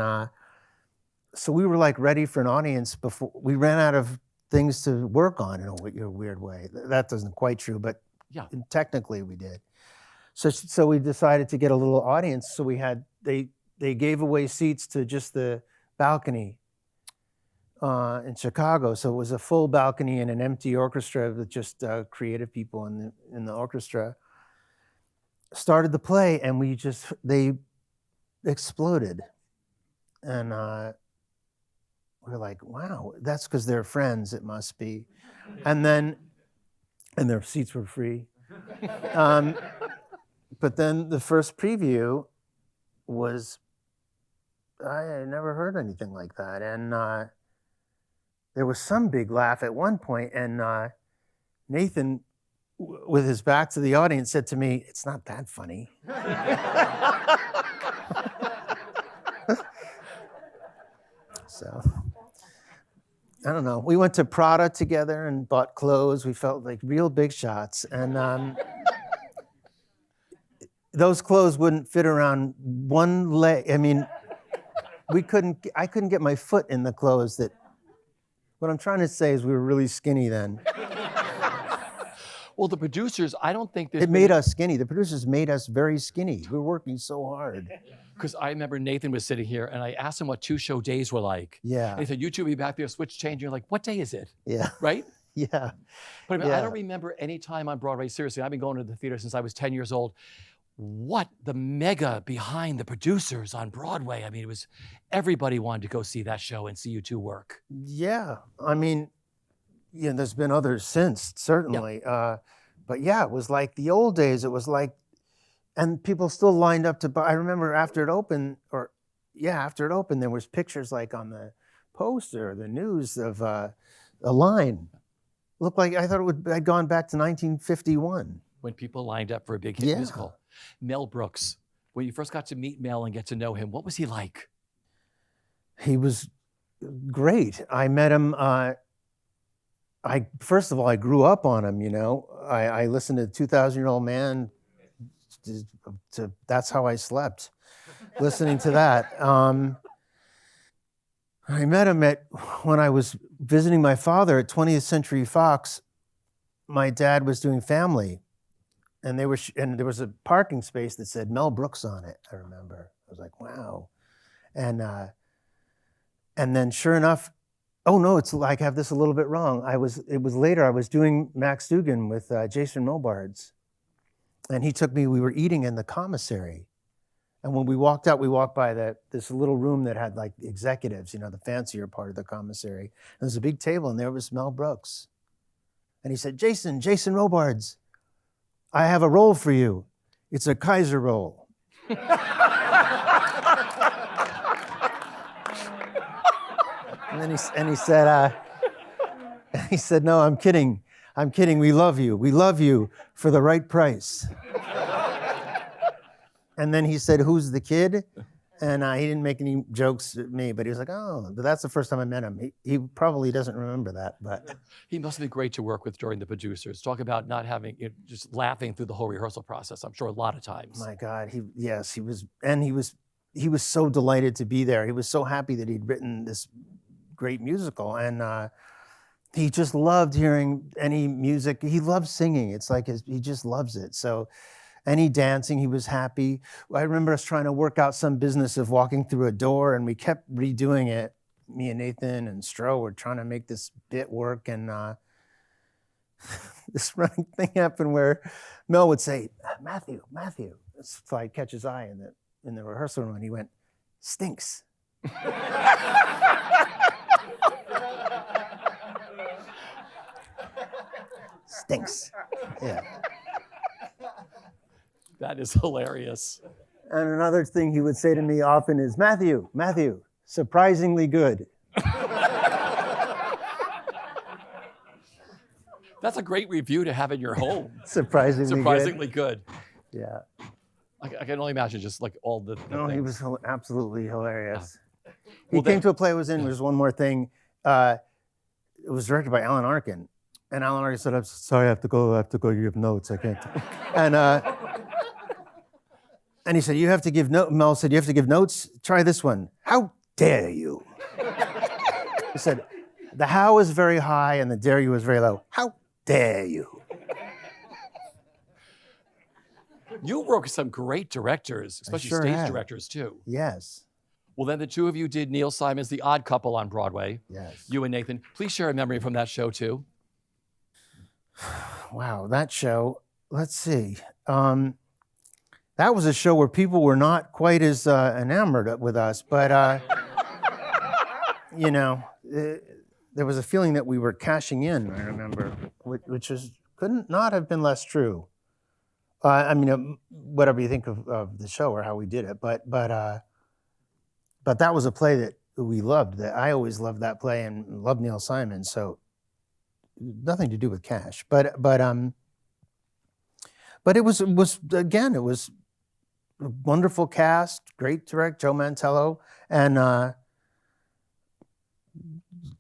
so we were ready for an audience before we ran out of things to work on in a weird way. That isn't quite true, but yeah, technically we did. So we decided to get a little audience. So they gave away seats to just the balcony in Chicago. So it was a full balcony and an empty orchestra with just creative people in the orchestra. Started the play, and they exploded. And we're like, wow, that's because they're friends, it must be. And their seats were free. But then the first preview was, I had never heard anything like that. And there was some big laugh at one point, and Nathan, with his back to the audience, said to me, "It's not that funny." So, I don't know. We went to Prada together and bought clothes. We felt like real big shots. And those clothes wouldn't fit around one leg. I mean, I couldn't get my foot in the clothes what I'm trying to say is we were really skinny then. Well, the producers, I don't think it made us skinny. The producers made us very skinny. We were working so hard. Because I remember Nathan was sitting here, and I asked him what 2 show days were like. Yeah. And he said, "You two will be back there, switch change." You're like, "What day is it?" Yeah. Right? Yeah. But I don't remember any time on Broadway. Seriously, I've been going to the theater since I was 10 years old. What the mega behind the producers on Broadway. I mean, it was everybody wanted to go see that show and see you two work. Yeah. I mean, there's been others since, certainly. Yeah. But yeah, it was like the old days. It was like, and people still lined up to buy. I remember after it opened, there was pictures on the poster, the news of a line. Looked like, I thought I'd gone back to 1951. When people lined up for a big hit musical. Mel Brooks, when you first got to meet Mel and get to know him, what was he like? He was great. I met him, first of all, I grew up on him, I listened to 2,000-Year-Old Man, that's how I slept, listening to that. I met him when I was visiting my father at 20th Century Fox. My dad was doing Family, and and there was a parking space that said Mel Brooks on it. I remember. I was like, wow. And then sure enough, oh no, it's like I have this a little bit wrong. It was later. I was doing Max Dugan with Jason Mobards, and he took me. We were eating in the commissary, and when we walked out, we walked by this little room that had like executives, the fancier part of the commissary. And there's a big table, and there was Mel Brooks, and he said, Jason Mobards, I have a role for you. It's a Kaiser role. And he said, no, I'm kidding. We love you for the right price. And then he said, who's the kid? And he didn't make any jokes at me, but he was like, oh, but that's the first time I met him. He probably doesn't remember that, but. He must have been great to work with during the producers. Talk about not having, just laughing through the whole rehearsal process, I'm sure a lot of times. My God, he was so delighted to be there. He was so happy that he'd written this great musical, and he just loved hearing any music. He loves singing. It's like he just loves it. So any dancing, he was happy. I remember us trying to work out some business of walking through a door, and we kept redoing it. Me and Nathan and Stroh were trying to make this bit work, and this running thing happened where Mel would say, Matthew. So I'd catch his eye in the rehearsal room, and he went, stinks. Stinks. Yeah. That is hilarious. And another thing he would say to me often is, Matthew, surprisingly good. That's a great review to have in your home. Surprisingly good. Yeah. I can only imagine just like all the No, things. he was absolutely hilarious. Yeah. He came to a play I was in. There's one more thing. It was directed by Alan Arkin. And Alan Arkin said, I'm sorry, I have to go give notes. I can't. And he said, Mel said, you have to give notes? Try this one. How dare you? He said, the how is very high and the dare you is very low. How dare you? You work with some great directors, especially sure stage have. directors too. Yes. Well, then the two of you did Neil Simon's The Odd Couple on Broadway. Yes. You and Nathan. Please share a memory from that show too. Wow, that show. Let's see. That was a show where people were not quite as enamored with us, but there was a feeling that we were cashing in. I remember, which couldn't not have been less true. Whatever you think of the show or how we did it, but that was a play that we loved. That I always loved that play and loved Neil Simon. So nothing to do with cash, but it was a wonderful cast, great director, Joe Mantello, and I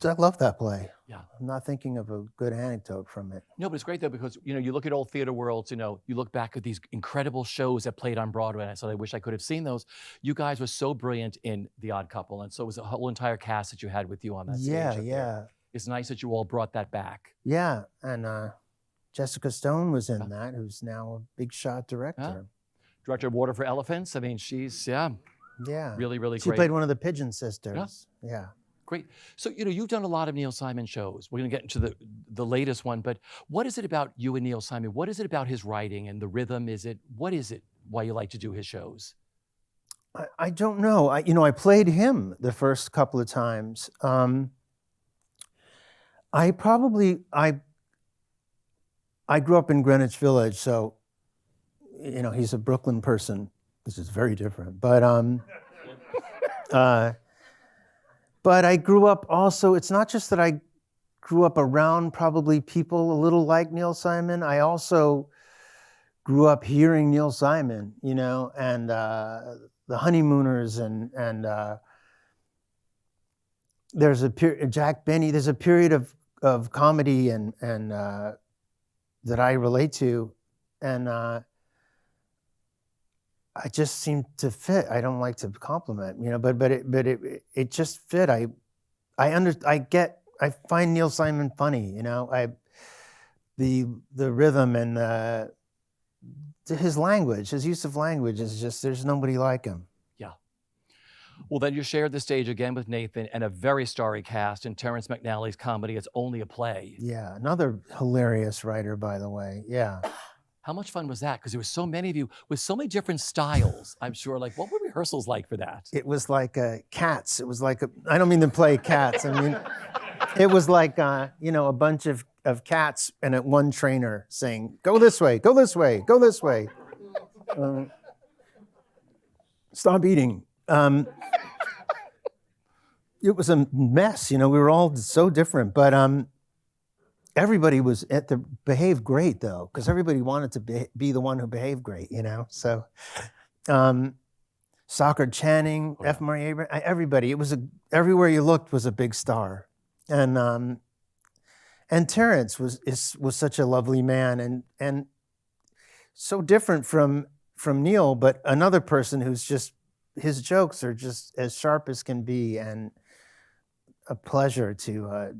love that play. Yeah. I'm not thinking of a good anecdote from it. No, but it's great though because you look at old theater worlds, you look back at these incredible shows that played on Broadway, and I said I wish I could have seen those. You guys were so brilliant in The Odd Couple, and so it was a whole entire cast that you had with you on that stage. Yeah, yeah. It's nice that you all brought that back. Yeah, and Jessica Stone was in that, who's now a big shot director. Director of Water for Elephants. I mean, she's really, really She great. played one of the Pigeon sisters. Yeah. Great. So, you've done a lot of Neil Simon shows. We're going to get into the latest one, but what is it about you and Neil Simon? What is it about his writing and the rhythm? What is it why you like to do his shows? I don't know. I played him the first couple of times. I grew up in Greenwich Village, so, he's a Brooklyn person. This is very different, but I grew up also, it's not just that I grew up around probably people a little like Neil Simon. I also grew up hearing Neil Simon, and the Honeymooners and there's a period, Jack Benny, there's a period of comedy and that I relate to, and I just seem to fit. I don't like to compliment, but it just fit. I find Neil Simon funny, the rhythm and his language, his use of language is just, there's nobody like him. Yeah. Well, then you shared the stage again with Nathan and a very starry cast in Terrence McNally's comedy, It's Only a Play. Yeah, another hilarious writer, by the way. Yeah. How much fun was that? Because there were so many of you with so many different styles, I'm sure. Like, what were rehearsals like for that? It was like Cats. It was like, I don't mean to play Cats. I mean, it was like, you know, a bunch of cats and one trainer saying, go this way, go this way, go this way. Stop eating. It was a mess, you know, we were all so different, but everybody was behaved great though, because everybody wanted to be the one who behaved great, you know? So, Soccer Channing, F. Murray Abraham, everybody, it was everywhere you looked was a big star. And Terrence was such a lovely man and so different from Neil, but another person who's just, his jokes are just as sharp as can be and a pleasure to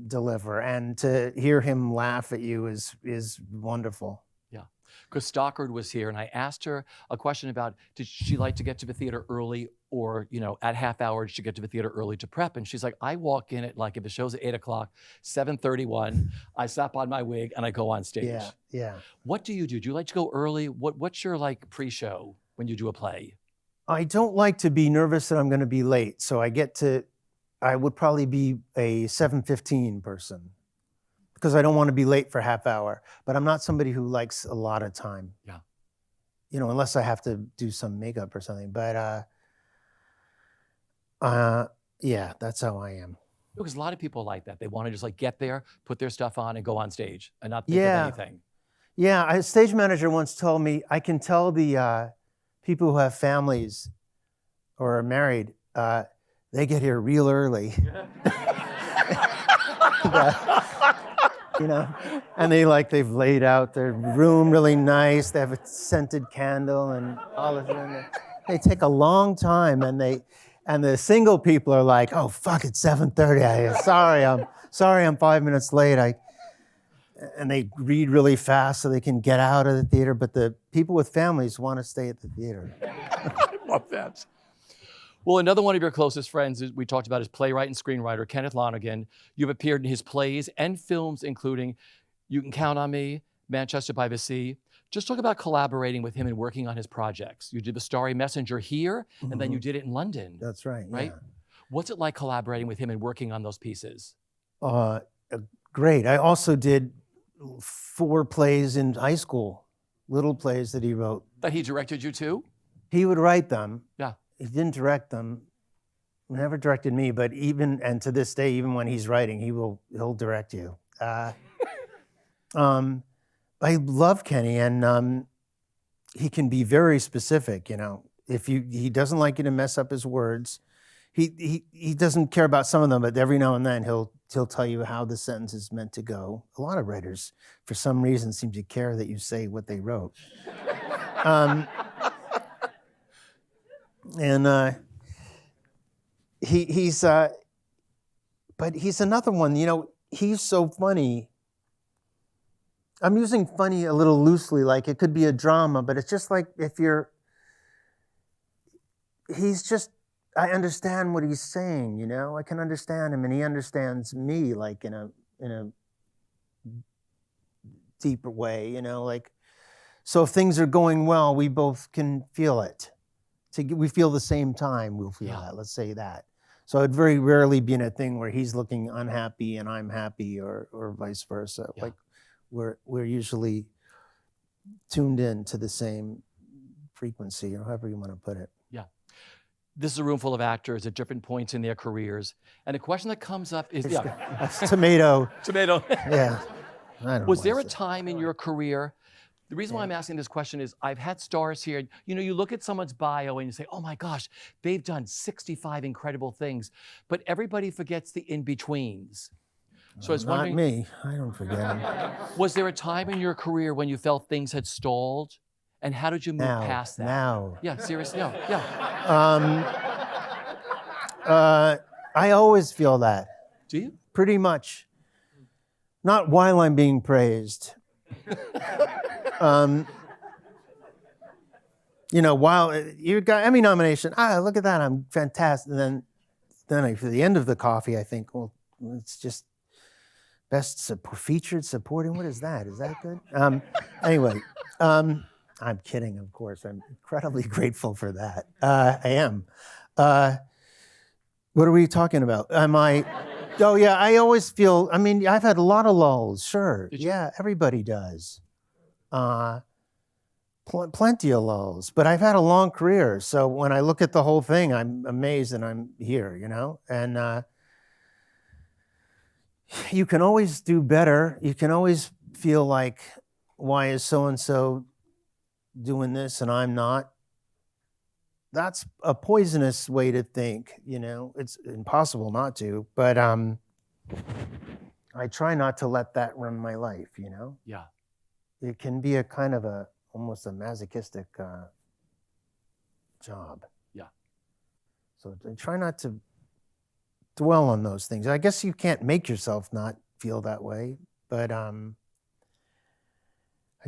deliver, and to hear him laugh at you is wonderful. Yeah, because Stockard was here and I asked her a question about, did she like to get to the theater early or, you know, at half hour, did she get to the theater early to prep? And she's like, I walk in at like, if the show's at 8 o'clock, 7:31, I slap on my wig and I go on stage. Yeah, yeah. What do you do? Do you like to go early? What's your like pre-show when you do a play? I don't like to be nervous that I'm going to be late, so I would probably be a 7:15 person because I don't want to be late for half hour, but I'm not somebody who likes a lot of time. Yeah. You know, unless I have to do some makeup or something, but yeah, that's how I am. Because a lot of people like that. They want to just like get there, put their stuff on and go on stage and not think of anything. Yeah, a stage manager once told me, I can tell the people who have families or are married, they get here real early. You know, and they've laid out their room really nice. They have a scented candle and all of that. They take a long time, and the single people are like, oh fuck, it's 7:30. Sorry, I'm 5 minutes late. And they read really fast so they can get out of the theater. But the people with families want to stay at the theater. I love that. Well, another one of your closest friends we talked about is playwright and screenwriter Kenneth Lonergan. You've appeared in his plays and films, including You Can Count on Me, Manchester by the Sea. Just talk about collaborating with him and working on his projects. You did The Starry Messenger here, and then you did it in London. That's right. Right? Yeah. What's it like collaborating with him and working on those pieces? Great. I also did 4 plays in high school, little plays that he wrote. That he directed you to? He would write them. Yeah. He didn't direct them, never directed me, but and to this day, even when he's writing, he'll direct you. I love Kenny, and he can be very specific, you know. He doesn't like you to mess up his words. He doesn't care about some of them, but every now and then he'll tell you how the sentence is meant to go. A lot of writers, for some reason, seem to care that you say what they wrote. And but he's another one, you know, he's so funny. I'm using funny a little loosely, like it could be a drama, but it's just like I understand what he's saying, you know, I can understand him and he understands me like in a deeper way, you know, like, so if things are going well, we both can feel it. We feel the same time, we'll feel that, let's say that. So it'd very rarely be in a thing where he's looking unhappy and I'm happy or vice versa. Yeah. Like we're usually tuned in to the same frequency or however you want to put it. Yeah. This is a room full of actors at different points in their careers. And a question that comes up is, Tomato. Tomato. Yeah. I don't Was there a time in your career? The reason why I'm asking this question is I've had stars here, you know, you look at someone's bio and you say, oh my gosh, they've done 65 incredible things, but everybody forgets the in-betweens. So I was wondering. Not me, I don't forget them. Was there a time in your career when you felt things had stalled? And how did you move past that? Now. Yeah, seriously, yeah. I always feel that. Do you? Pretty much. Not while I'm being praised. You know, while you got Emmy nomination, look at that, I'm fantastic. And then for the end of the coffee, I think, well, it's just best featured supporting. What is that? Is that good? Anyway, I'm kidding, of course. I'm incredibly grateful for that. I am. What are we talking about? Oh yeah, I always feel, I mean, I've had a lot of lulls, sure. Did you? Yeah, everybody does. Plenty of lulls, but I've had a long career. So when I look at the whole thing, I'm amazed and I'm here, you know? And you can always do better. You can always feel like, why is so-and-so doing this and I'm not? That's a poisonous way to think, you know? It's impossible not to, but I try not to let that run my life, you know? Yeah. It can be a kind of almost a masochistic job. Yeah. So I try not to dwell on those things. I guess you can't make yourself not feel that way, but I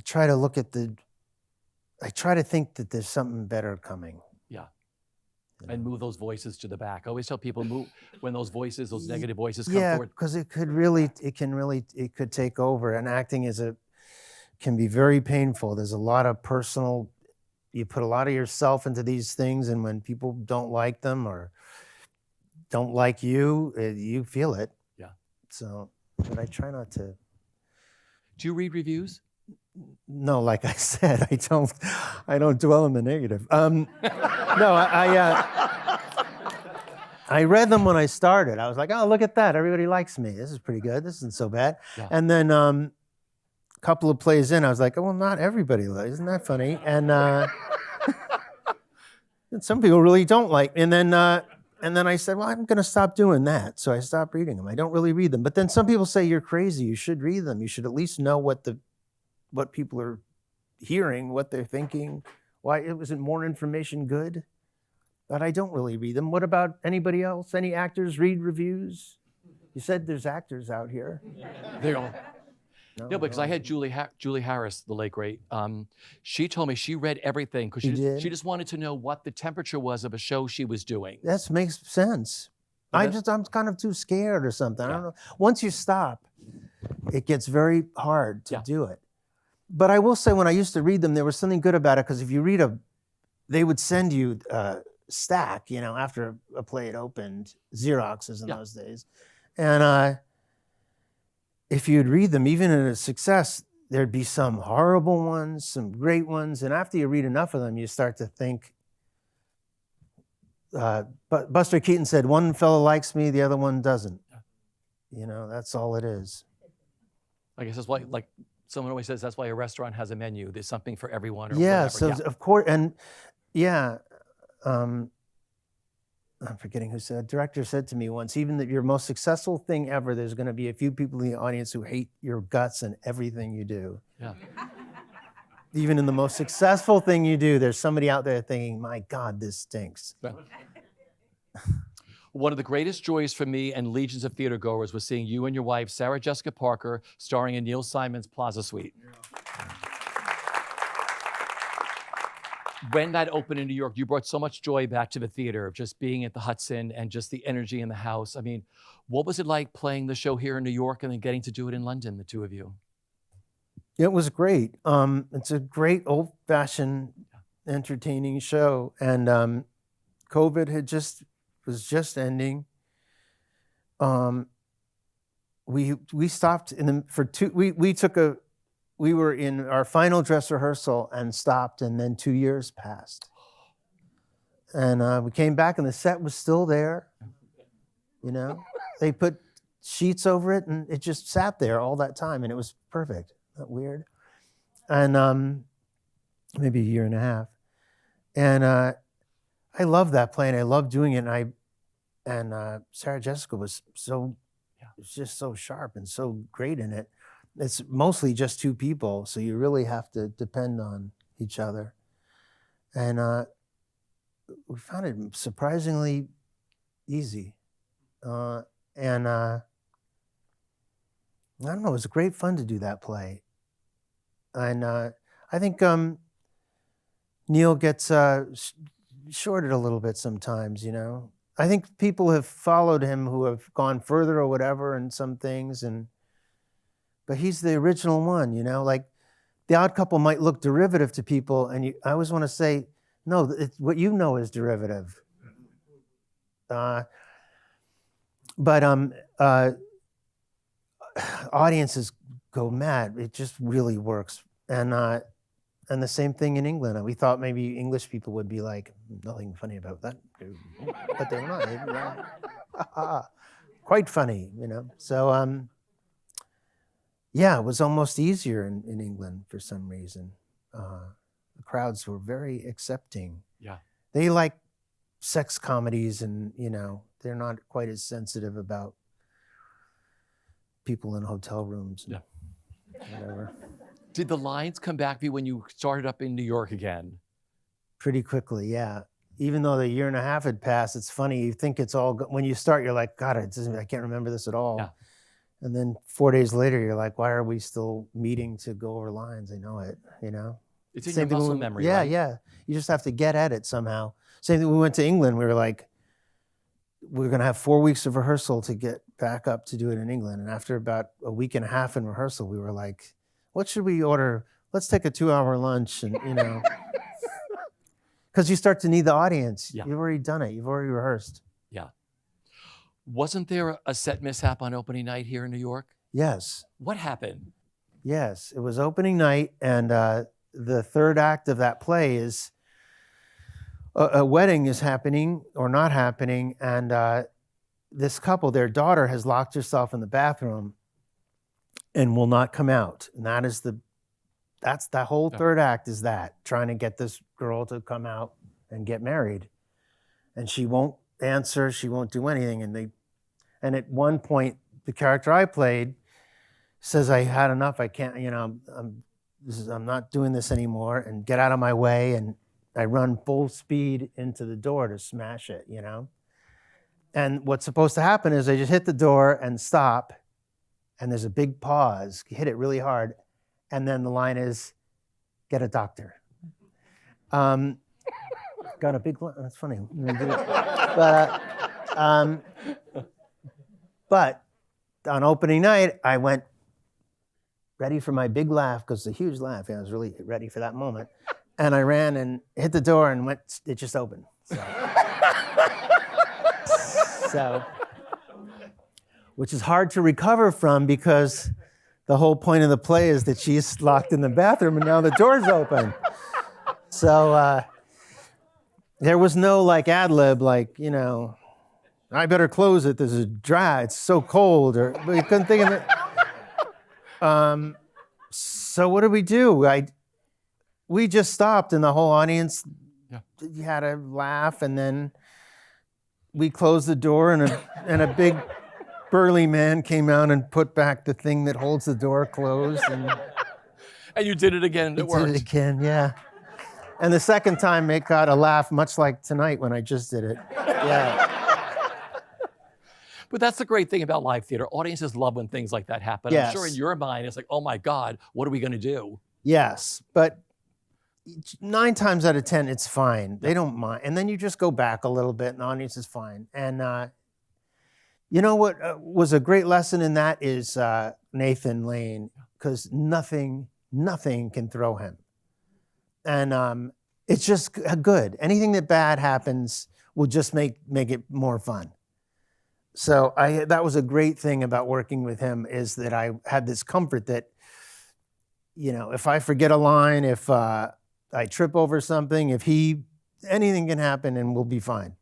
try to I try to think that there's something better coming. Yeah. And move those voices to the back. I always tell people, move when those voices, those negative voices come forward. Because it could take over. And acting can be very painful. There's a lot of you put a lot of yourself into these things, and when people don't like them or don't like you, you feel it. Yeah. So, but I try not to. Do you read reviews? No, like I said, I don't dwell in the negative. No, I read them when I started. I was like, oh, look at that. Everybody likes me. This is pretty good. This isn't so bad. Yeah. And then a couple of plays in, I was like, oh, well, not everybody likes. Isn't that funny? And and some people really don't like. And then I said, well, I'm going to stop doing that. So I stopped reading them. I don't really read them. But then some people say, you're crazy. You should read them. You should at least know what people are hearing, what they're thinking. Why isn't more information good? But I don't really read them. What about anybody else? Any actors read reviews? You said there's actors out here. They don't. No, because I had Julie Harris, the late great. She told me she read everything because she just wanted to know what the temperature was of a show she was doing. That makes sense. I'm kind of too scared or something. I don't know. Once you stop, it gets very hard to do it. But I will say, when I used to read them, there was something good about it, because if you read they would send you a stack, you know, after a play had opened, Xeroxes in those days. And if you'd read them, even in a success, there'd be some horrible ones, some great ones. And after you read enough of them, you start to think, but Buster Keaton said, one fellow likes me, the other one doesn't. You know, that's all it is. I guess that's why, like someone always says, that's why a restaurant has a menu. There's something for everyone. Or So of course, and I'm forgetting who said, a director said to me once, even that your most successful thing ever, there's going to be a few people in the audience who hate your guts and everything you do. Yeah. Even in the most successful thing you do, there's somebody out there thinking, my God, this stinks. Yeah. One of the greatest joys for me and legions of theater goers was seeing you and your wife, Sarah Jessica Parker, starring in Neil Simon's Plaza Suite. Yeah. When that opened in New York, you brought so much joy back to the theater of just being at the Hudson and just the energy in the house. I mean, what was it like playing the show here in New York and then getting to do it in London, the two of you? It was great. It's a great old-fashioned, entertaining show, and COVID was just ending. We stopped we were in our final dress rehearsal and stopped, and then 2 years passed. And we came back and the set was still there. You know, they put sheets over it and it just sat there all that time, and it was perfect. Isn't that weird? And maybe a year and a half. And I love that play and I love doing it. And Sarah Jessica was just so sharp and so great in it. It's mostly just two people, so you really have to depend on each other. And we found it surprisingly easy. And I don't know, it was great fun to do that play. And I think, Neil gets shorted a little bit sometimes, you know. I think people have followed him who have gone further or whatever in some things, but he's the original one, you know. Like The Odd Couple might look derivative to people, and I always want to say, no, what you know is derivative. But audiences go mad. It just really works, and the same thing in England. We thought maybe English people would be like, nothing funny about that, but they're not. Quite funny, you know. So yeah, it was almost easier in England for some reason. The crowds were very accepting. Yeah, they like sex comedies, and you know, they're not quite as sensitive about people in hotel rooms. And whatever. Did the lines come back to you when you started up in New York again? Pretty quickly, yeah. Even though the year and a half had passed, it's funny. You think it's all when you start, you're like, God, I can't remember this at all. Yeah. And then 4 days later, you're like, why are we still meeting to go over lines? I know it, you know. It's in your muscle memory. Yeah, right? yeah. You just have to get at it somehow. Same thing. We went to England. We were like, we're going to have 4 weeks of rehearsal to get back up to do it in England. And after about a week and a half in rehearsal, we were like, what should we order? Let's take a 2-hour lunch, and you know, because you start to need the audience. Yeah. You've already done it. You've already rehearsed. Yeah. Wasn't there a set mishap on opening night here in New York? Yes. What happened? Yes. It was opening night, and the third act of that play is a wedding is happening or not happening, and this couple, their daughter, has locked herself in the bathroom and will not come out. And that's the whole third act, is that trying to get this girl to come out and get married. And she won't answer, she won't do anything. And at one point, the character I played says, I had enough, I can't, you know, I'm not doing this anymore, and get out of my way. And I run full speed into the door to smash it, you know? And what's supposed to happen is I just hit the door and stop, and there's a big pause, you hit it really hard, and then the line is, get a doctor. Got a big line, that's funny. But on opening night, I went ready for my big laugh, because it's a huge laugh. I was really ready for that moment. And I ran and hit the door and it just opened. So, which is hard to recover from, because the whole point of the play is that she's locked in the bathroom and now the door's open. So there was no like ad lib, like, you know, I better close it, there's a dry, it's so cold, or we couldn't think of it. So what did we do? We just stopped, and the whole audience had a laugh, and then we closed the door, and a big burly man came out and put back the thing that holds the door closed. And you did it again, it worked. Did it again, yeah. And the second time it got a laugh, much like tonight when I just did it. Yeah. But that's the great thing about live theater. Audiences love when things like that happen. Yes. I'm sure in your mind, it's like, oh my God, what are we going to do? Yes, but 9 times out of 10, it's fine. They don't mind. And then you just go back a little bit, and the audience is fine. And you know what was a great lesson in that is Nathan Lane, because nothing can throw him. And it's just good. Anything that bad happens will just make it more fun. So that was a great thing about working with him, is that I had this comfort that, you know, if I forget a line, if I trip over something, anything can happen and we'll be fine.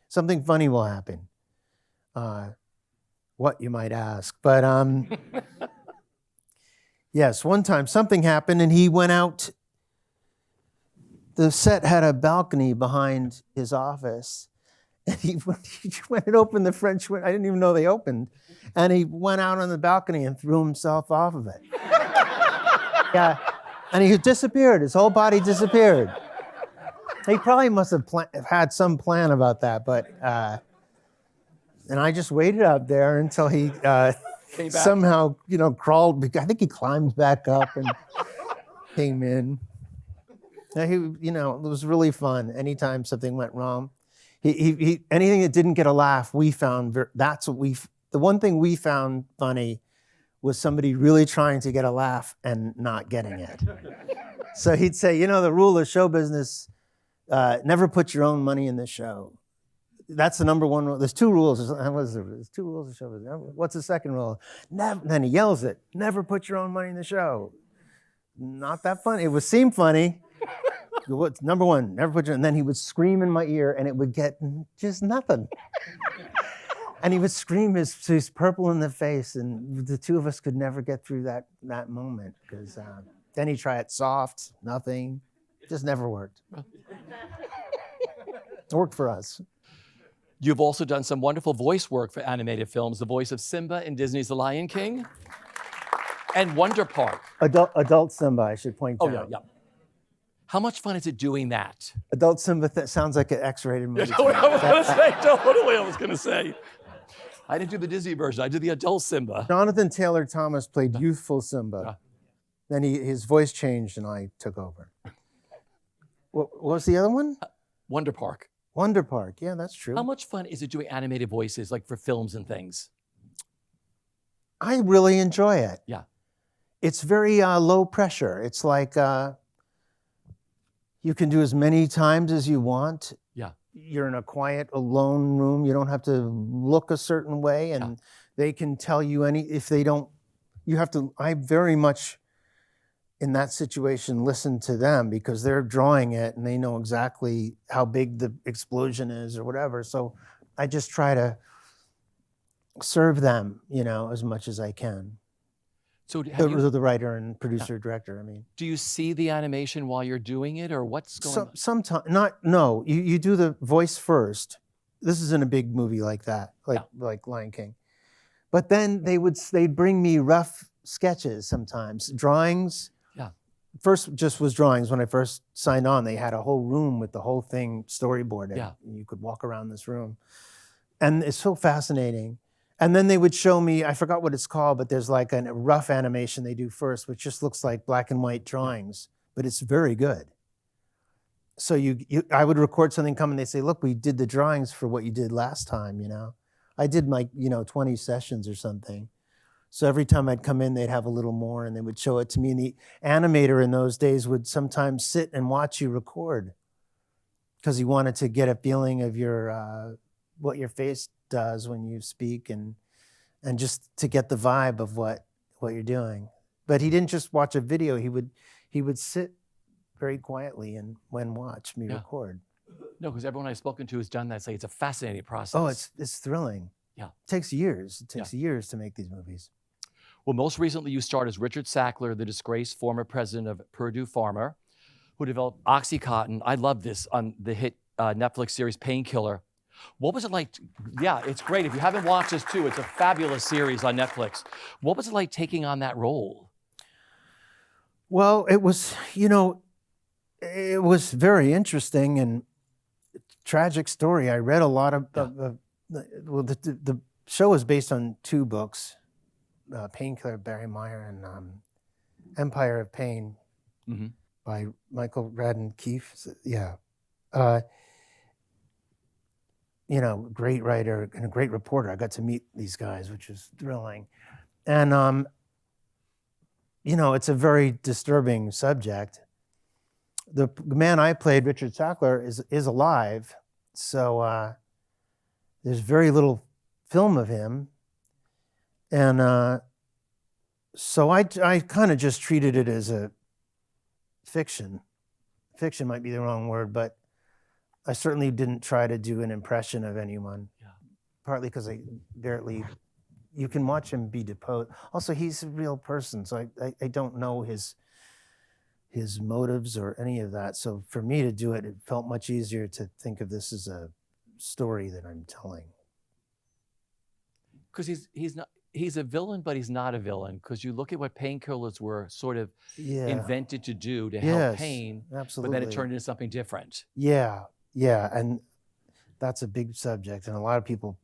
Something funny will happen. What, you might ask. But yes, one time something happened and he went out. The set had a balcony behind his office. And he went and opened the French window. I didn't even know they opened. And he went out on the balcony and threw himself off of it. Yeah. And he disappeared. His whole body disappeared. He probably must have had some plan about that. But, and I just waited out there until he somehow, crawled. I think he climbed back up and came in. Now, it was really fun. Anytime something went wrong, anything that didn't get a laugh, we found the one thing we found funny was somebody really trying to get a laugh and not getting it. So he'd say, the rule of show business, never put your own money in the show. That's the number one rule. There's two rules. There's two rules of show business. What's the second rule? Then he yells it, never put your own money in the show. Not that funny. It would seem funny. What's number one? Never put your. And then he would scream in my ear, and it would get just nothing. And he would scream, he's purple in the face, and the two of us could never get through that moment because then he'd try it soft, nothing, just never worked. It worked for us. You've also done some wonderful voice work for animated films, the voice of Simba in Disney's The Lion King, and Wonder Park. Adult Simba, I should point out. Oh, yeah. How much fun is it doing that? Adult Simba sounds like an X-rated movie. I was going to say, totally, I was going to say. I didn't do the Disney version. I did the adult Simba. Jonathan Taylor Thomas played youthful Simba. Then his voice changed, and I took over. What was the other one? Wonder Park. Wonder Park. Yeah, that's true. How much fun is it doing animated voices, like for films and things? I really enjoy it. Yeah. It's very low pressure. It's like you can do as many times as you want. Yeah. You're in a quiet, alone room. You don't have to look a certain way, and they can tell you if they don't. You have to. I very much, in that situation, listen to them because they're drawing it and they know exactly how big the explosion is or whatever. So I just try to serve them, as much as I can. So the writer and producer director, I mean. Do you see the animation while you're doing it, or what's going on? Sometimes, you do the voice first. This isn't a big movie like that, like Lion King. But then they'd bring me rough sketches sometimes, drawings. Yeah. First just was drawings. When I first signed on, they had a whole room with the whole thing storyboarded. Yeah. And you could walk around this room. And it's so fascinating. And then they would show me, I forgot what it's called, but there's like a rough animation they do first, which just looks like black and white drawings, but it's very good. So I would record something, come and they say, look, we did the drawings for what you did last time, I did like, 20 sessions or something. So every time I'd come in, they'd have a little more and they would show it to me. And the animator in those days would sometimes sit and watch you record because he wanted to get a feeling of your, what your face does when you speak and just to get the vibe of what you're doing. But he didn't just watch a video. He would sit very quietly and watch me record. No, because everyone I've spoken to who's done that say it's a fascinating process. Oh, it's thrilling. Yeah. It takes years. It takes years to make these movies. Well, most recently you starred as Richard Sackler, the disgraced former president of Purdue Pharma, who developed OxyContin. I love this on the hit Netflix series Painkiller. What was it like? Yeah, it's great. If you haven't watched this too, it's a fabulous series on Netflix. What was it like taking on that role? Well, it was, it was very interesting and tragic story. I read a lot of, the show is based on two books, Painkiller, Barry Meyer, and Empire of Pain by Michael Radden Keefe. Yeah. Great writer and a great reporter. I got to meet these guys, which was thrilling. And, it's a very disturbing subject. The man I played, Richard Sackler, is alive. So there's very little film of him. And so I kind of just treated it as a fiction. Fiction might be the wrong word, but I certainly didn't try to do an impression of anyone. Yeah. Partly because you can watch him be deposed. Also, he's a real person, so I don't know his motives or any of that. So for me to do it, it felt much easier to think of this as a story that I'm telling. Because he's a villain, but he's not a villain. Because you look at what painkillers were sort of invented to do to help pain, absolutely. But then it turned into something different. Yeah, and that's a big subject, and a lot of people,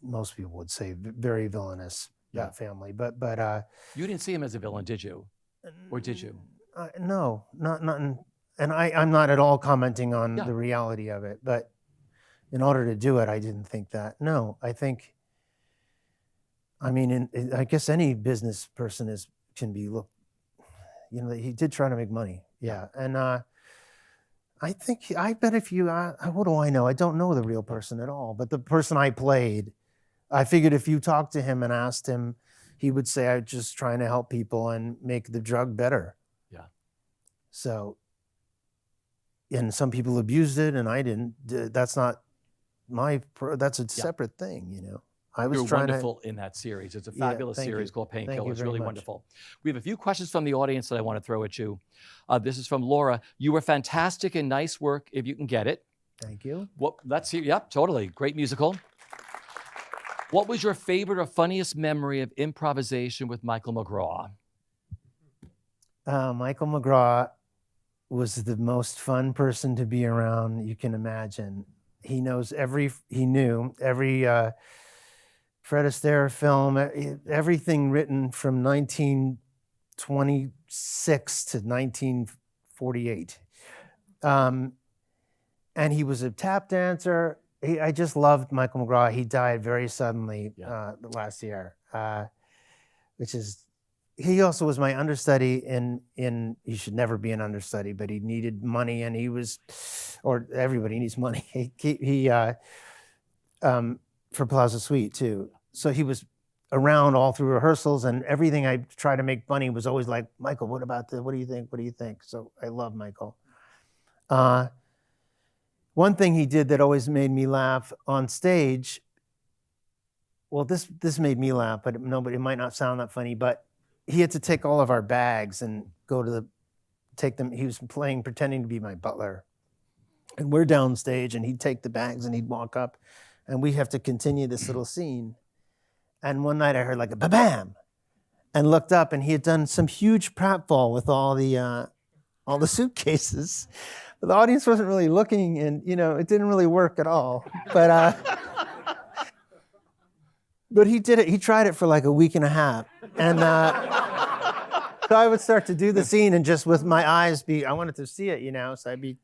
most people would say very villainous, that family. But you didn't see him as a villain, did you? Or did you? No, not in and I'm not at all commenting on Yeah. the reality of it, but in order to do it, I didn't think that. No, I think, I mean, I guess any business person can be looked, you know, he did try to make money. Yeah. And I bet if you, what do I know? I don't know the real person at all, but the person I played, I figured if you talked to him and asked him, he would say, I'm just trying to help people and make the drug better. Yeah. So, and some people abused it and I didn't. That's not that's a separate thing, you know. I was You're trying wonderful in that series. It's a fabulous series called Thank you Painkiller. It's very really much. wonderful. We have a few questions from the audience that I want to throw at you. This is from Laura. You were fantastic in Nice Work if you can get it. Thank you. Well, let's see. Yep, totally. Great musical. What was your favorite or funniest memory of improvisation with Michael McGraw? Michael McGraw was the most fun person to be around you can imagine. He knew every Fred Astaire film, everything written from 1926 to 1948. And he was a tap dancer. I just loved Michael McGraw. He died very suddenly last year, which is, he also was my understudy in you should never be an understudy, but he needed money and he was, or everybody needs money. He for Plaza Suite too. So he was around all through rehearsals and everything I tried to make funny was always like, Michael, what about this? What do you think? What do you think? So I love Michael. One thing he did that always made me laugh on stage, well, this made me laugh, but it might not sound that funny, but he had to take all of our bags and go to take them. He was pretending to be my butler. And we're downstage and he'd take the bags and he'd walk up and we have to continue this little scene. And one night I heard like a ba-bam and looked up and he had done some huge pratfall with all the suitcases. But the audience wasn't really looking and, you know, it didn't really work at all. But he did it. He tried it for like a week and a half. And so I would start to do the scene and just with my eyes I wanted to see it, you know, so I'd be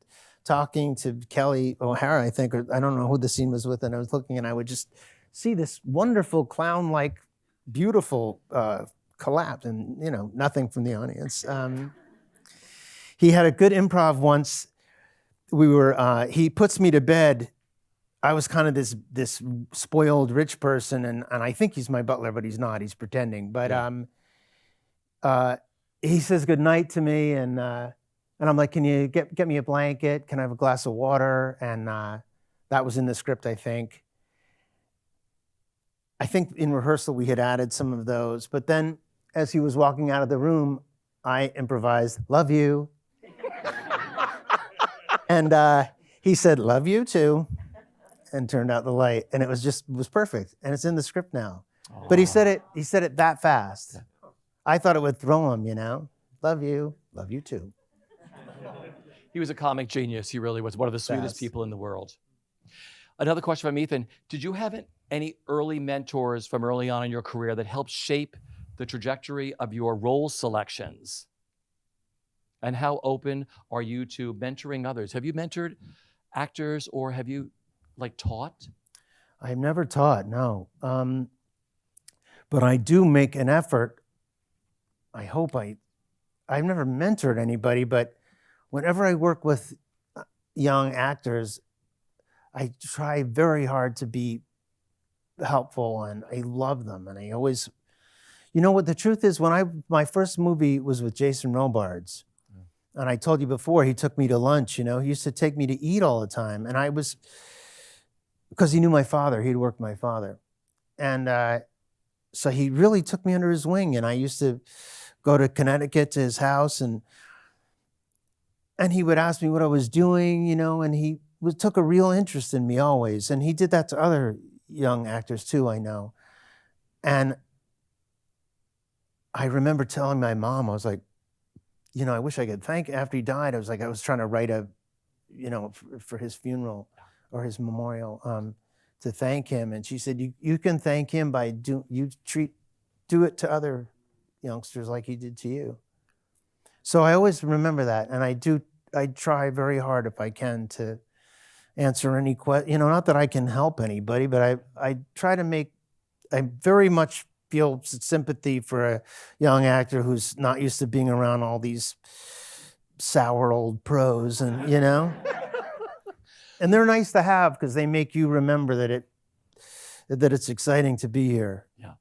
talking to Kelly O'Hara, I think, or I don't know who the scene was with, and I was looking and I would just see this wonderful clown-like, beautiful collapse and, you know, nothing from the audience. He had a good improv once. He puts me to bed. I was kind of this spoiled rich person, and I think he's my butler, but he's not. He's pretending. But he says goodnight to me, and I'm like, can you get me a blanket? Can I have a glass of water? And that was in the script, I think. I think in rehearsal we had added some of those. But then as he was walking out of the room, I improvised, love you. And he said, love you too, and turned out the light. And it was perfect. And it's in the script now. Oh. But he said it that fast. I thought it would throw him, you know. Love you too. He was a comic genius. He really was one of the sweetest people in the world. Another question from Ethan. Did you have any early mentors from early on in your career that helped shape the trajectory of your role selections? And how open are you to mentoring others? Have you mentored actors or have you taught? I've never taught, no. But I do make an effort. I've never mentored anybody, but whenever I work with young actors, I try very hard to be helpful and I love them. And I always, you know what the truth is, my first movie was with Jason Robards. And I told you before, he took me to lunch, you know, he used to take me to eat all the time. And because he knew my father, he'd worked with my father. And so he really took me under his wing. And I used to go to Connecticut to his house and he would ask me what I was doing, you know, and he took a real interest in me always. And he did that to other young actors too, I know. And I remember telling my mom, I was like, you know, I wish I could thank, after he died, I was trying to write for his funeral or his memorial to thank him. And she said, you can thank him by do it to other youngsters like he did to you. So I always remember that. And I do I try very hard if I can to answer any question. Not that I can help anybody, but I try to make. I very much feel sympathy for a young actor who's not used to being around all these sour old pros, and and they're nice to have because they make you remember that it's exciting to be here. Yeah.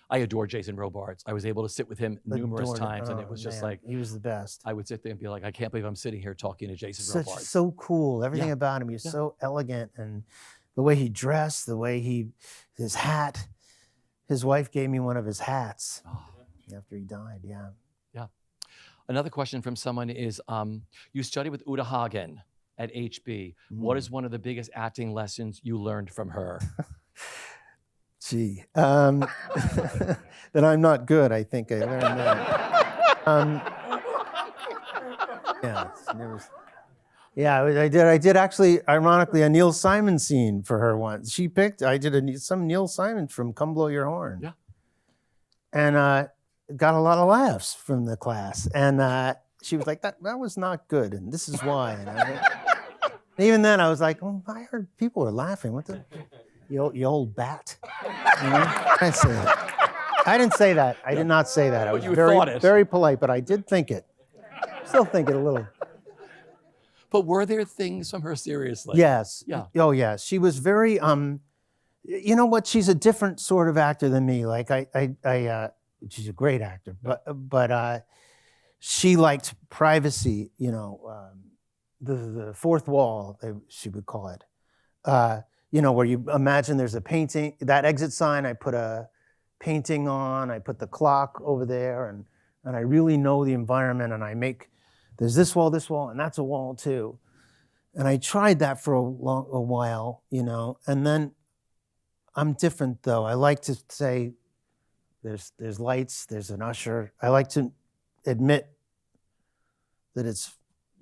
I adore Jason Robards. I was able to sit with him numerous Adored it. times, and it was just Man, like, he was the best. I would sit there and be like, I can't believe I'm sitting here talking to Jason Robards. So cool. Everything Yeah. about him. He was Yeah. so elegant, and the way he dressed, the way his hat. His wife gave me one of his hats after he died. Yeah. Yeah. Another question from someone is, you studied with Uta Hagen at HB. What is one of the biggest acting lessons you learned from her? Gee, that I'm not good. I think I learned that. Yeah, I did actually, ironically, a Neil Simon scene for her once. She picked. I did some Neil Simon from "Come Blow Your Horn." Yeah, and got a lot of laughs from the class. And she was like, "That was not good, and this is why." And even then, I was like, "Oh, I heard people were laughing. What the, you old bat?" I didn't say that. I didn't say that. I did not say that. I But was you very, thought it. very polite, but I did think it. Still think it a little. but were there things from her seriously? Yes. Yeah. Oh, yes. She was very. You know what? She's a different sort of actor than me. Like she's a great actor, but she liked privacy. The fourth wall, she would call it. Where you imagine there's a painting, that exit sign, I put a painting on, I put the clock over there, and I really know the environment, and there's this wall, and that's a wall too. And I tried that for a while, and then I'm different though. I like to say there's lights, there's an usher. I like to admit that it's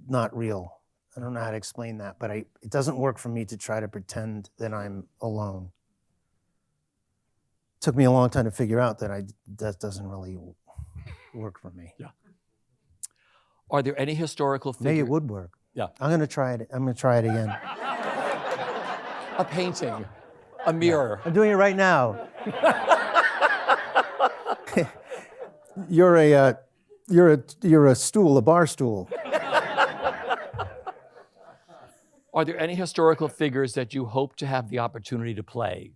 not real. I don't know how to explain that, but it doesn't work for me to try to pretend that I'm alone. It took me a long time to figure out that doesn't really work for me. Yeah. Are there any historical figures? Maybe it would work. Yeah. I'm gonna try it. I'm gonna try it again. A painting, a mirror. I'm doing it right now. You're a stool, a bar stool. Are there any historical figures that you hope to have the opportunity to play?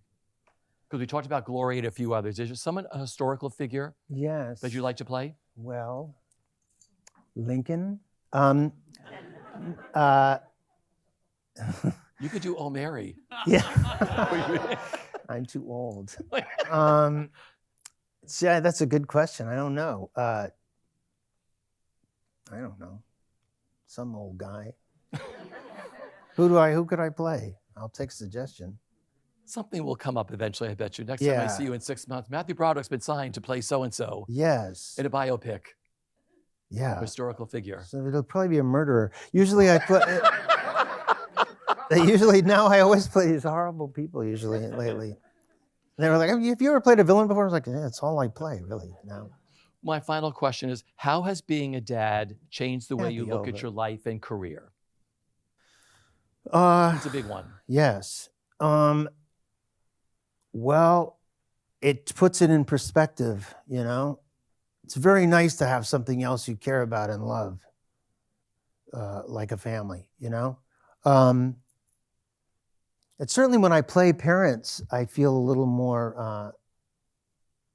Because we talked about Gloria and a few others. Is there someone, a historical figure Yes. that you'd like to play? Well, Lincoln. You could do Oh Mary. Yeah. I'm too old. Yeah, that's a good question. I don't know. Some old guy. Who could I play? I'll take a suggestion. Something will come up eventually, I bet you. Next time I Yeah. see you in 6 months, Matthew Broderick's been signed to play so-and-so Yes. in a biopic, a Yeah. historical figure. So it'll probably be a murderer. Usually I play. Now I always play these horrible people. Usually lately, they were like, "Have you ever played a villain before?" I was like, "Yeah, it's all I play, really." Now. My final question is, how has being a dad changed the way you Happy look over at it. your life and career? Uh, It's a big one. yes. Well, it puts it in perspective. It's very nice to have something else you care about and love, like a family. It's certainly when I play parents, I feel a little more.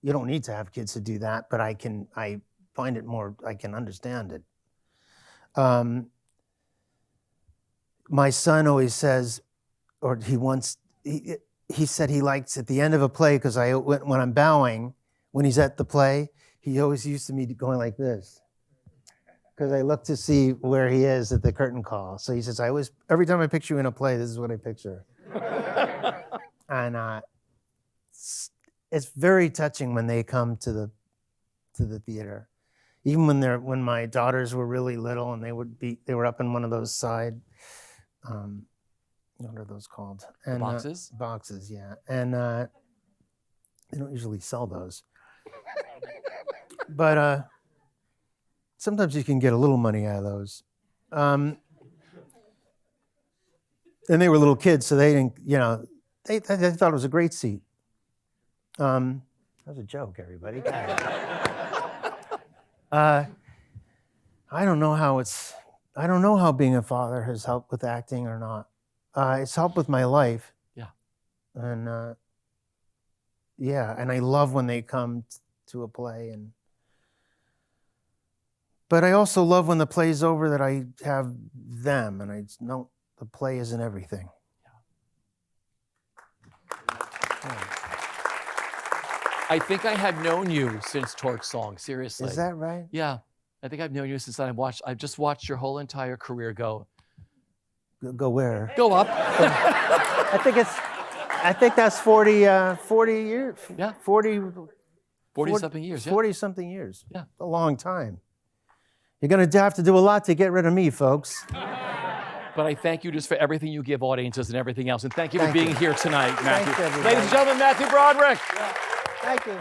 You don't need to have kids to do that, but I find it more. I can understand it. My son always says, or he said he likes at the end of a play, because when I'm bowing, when he's at the play, he always used to me going like this, because I look to see where he is at the curtain call. So he says, every time I picture you in a play, this is what I picture. And it's very touching when they come to the theater. Even when my daughters were really little and they were up in one of those side, what are those called? The boxes? Boxes, yeah. And they don't usually sell those. But sometimes you can get a little money out of those. And they were little kids, so they didn't, you know, they thought it was a great seat. That was a joke, everybody. I don't know how being a father has helped with acting or not. It's helped with my life. Yeah. And yeah, and I love when they come to a play, but I also love when the play's over that I have them, and I know the play isn't everything. I think I have known you since Torch Song, seriously. Is that right? Yeah. I think I've known you since I've just watched your whole entire career go. Go where? Go up. I think that's 40 years. Yeah. 40-something years, yeah. 40-something years. Yeah. A long time. You're going to have to do a lot to get rid of me, folks. But I thank you just for everything you give audiences and everything else. And thank you for Thank being you. here tonight, Matthew. Thanks, everybody. Ladies and gentlemen, Matthew Broderick. Thank you.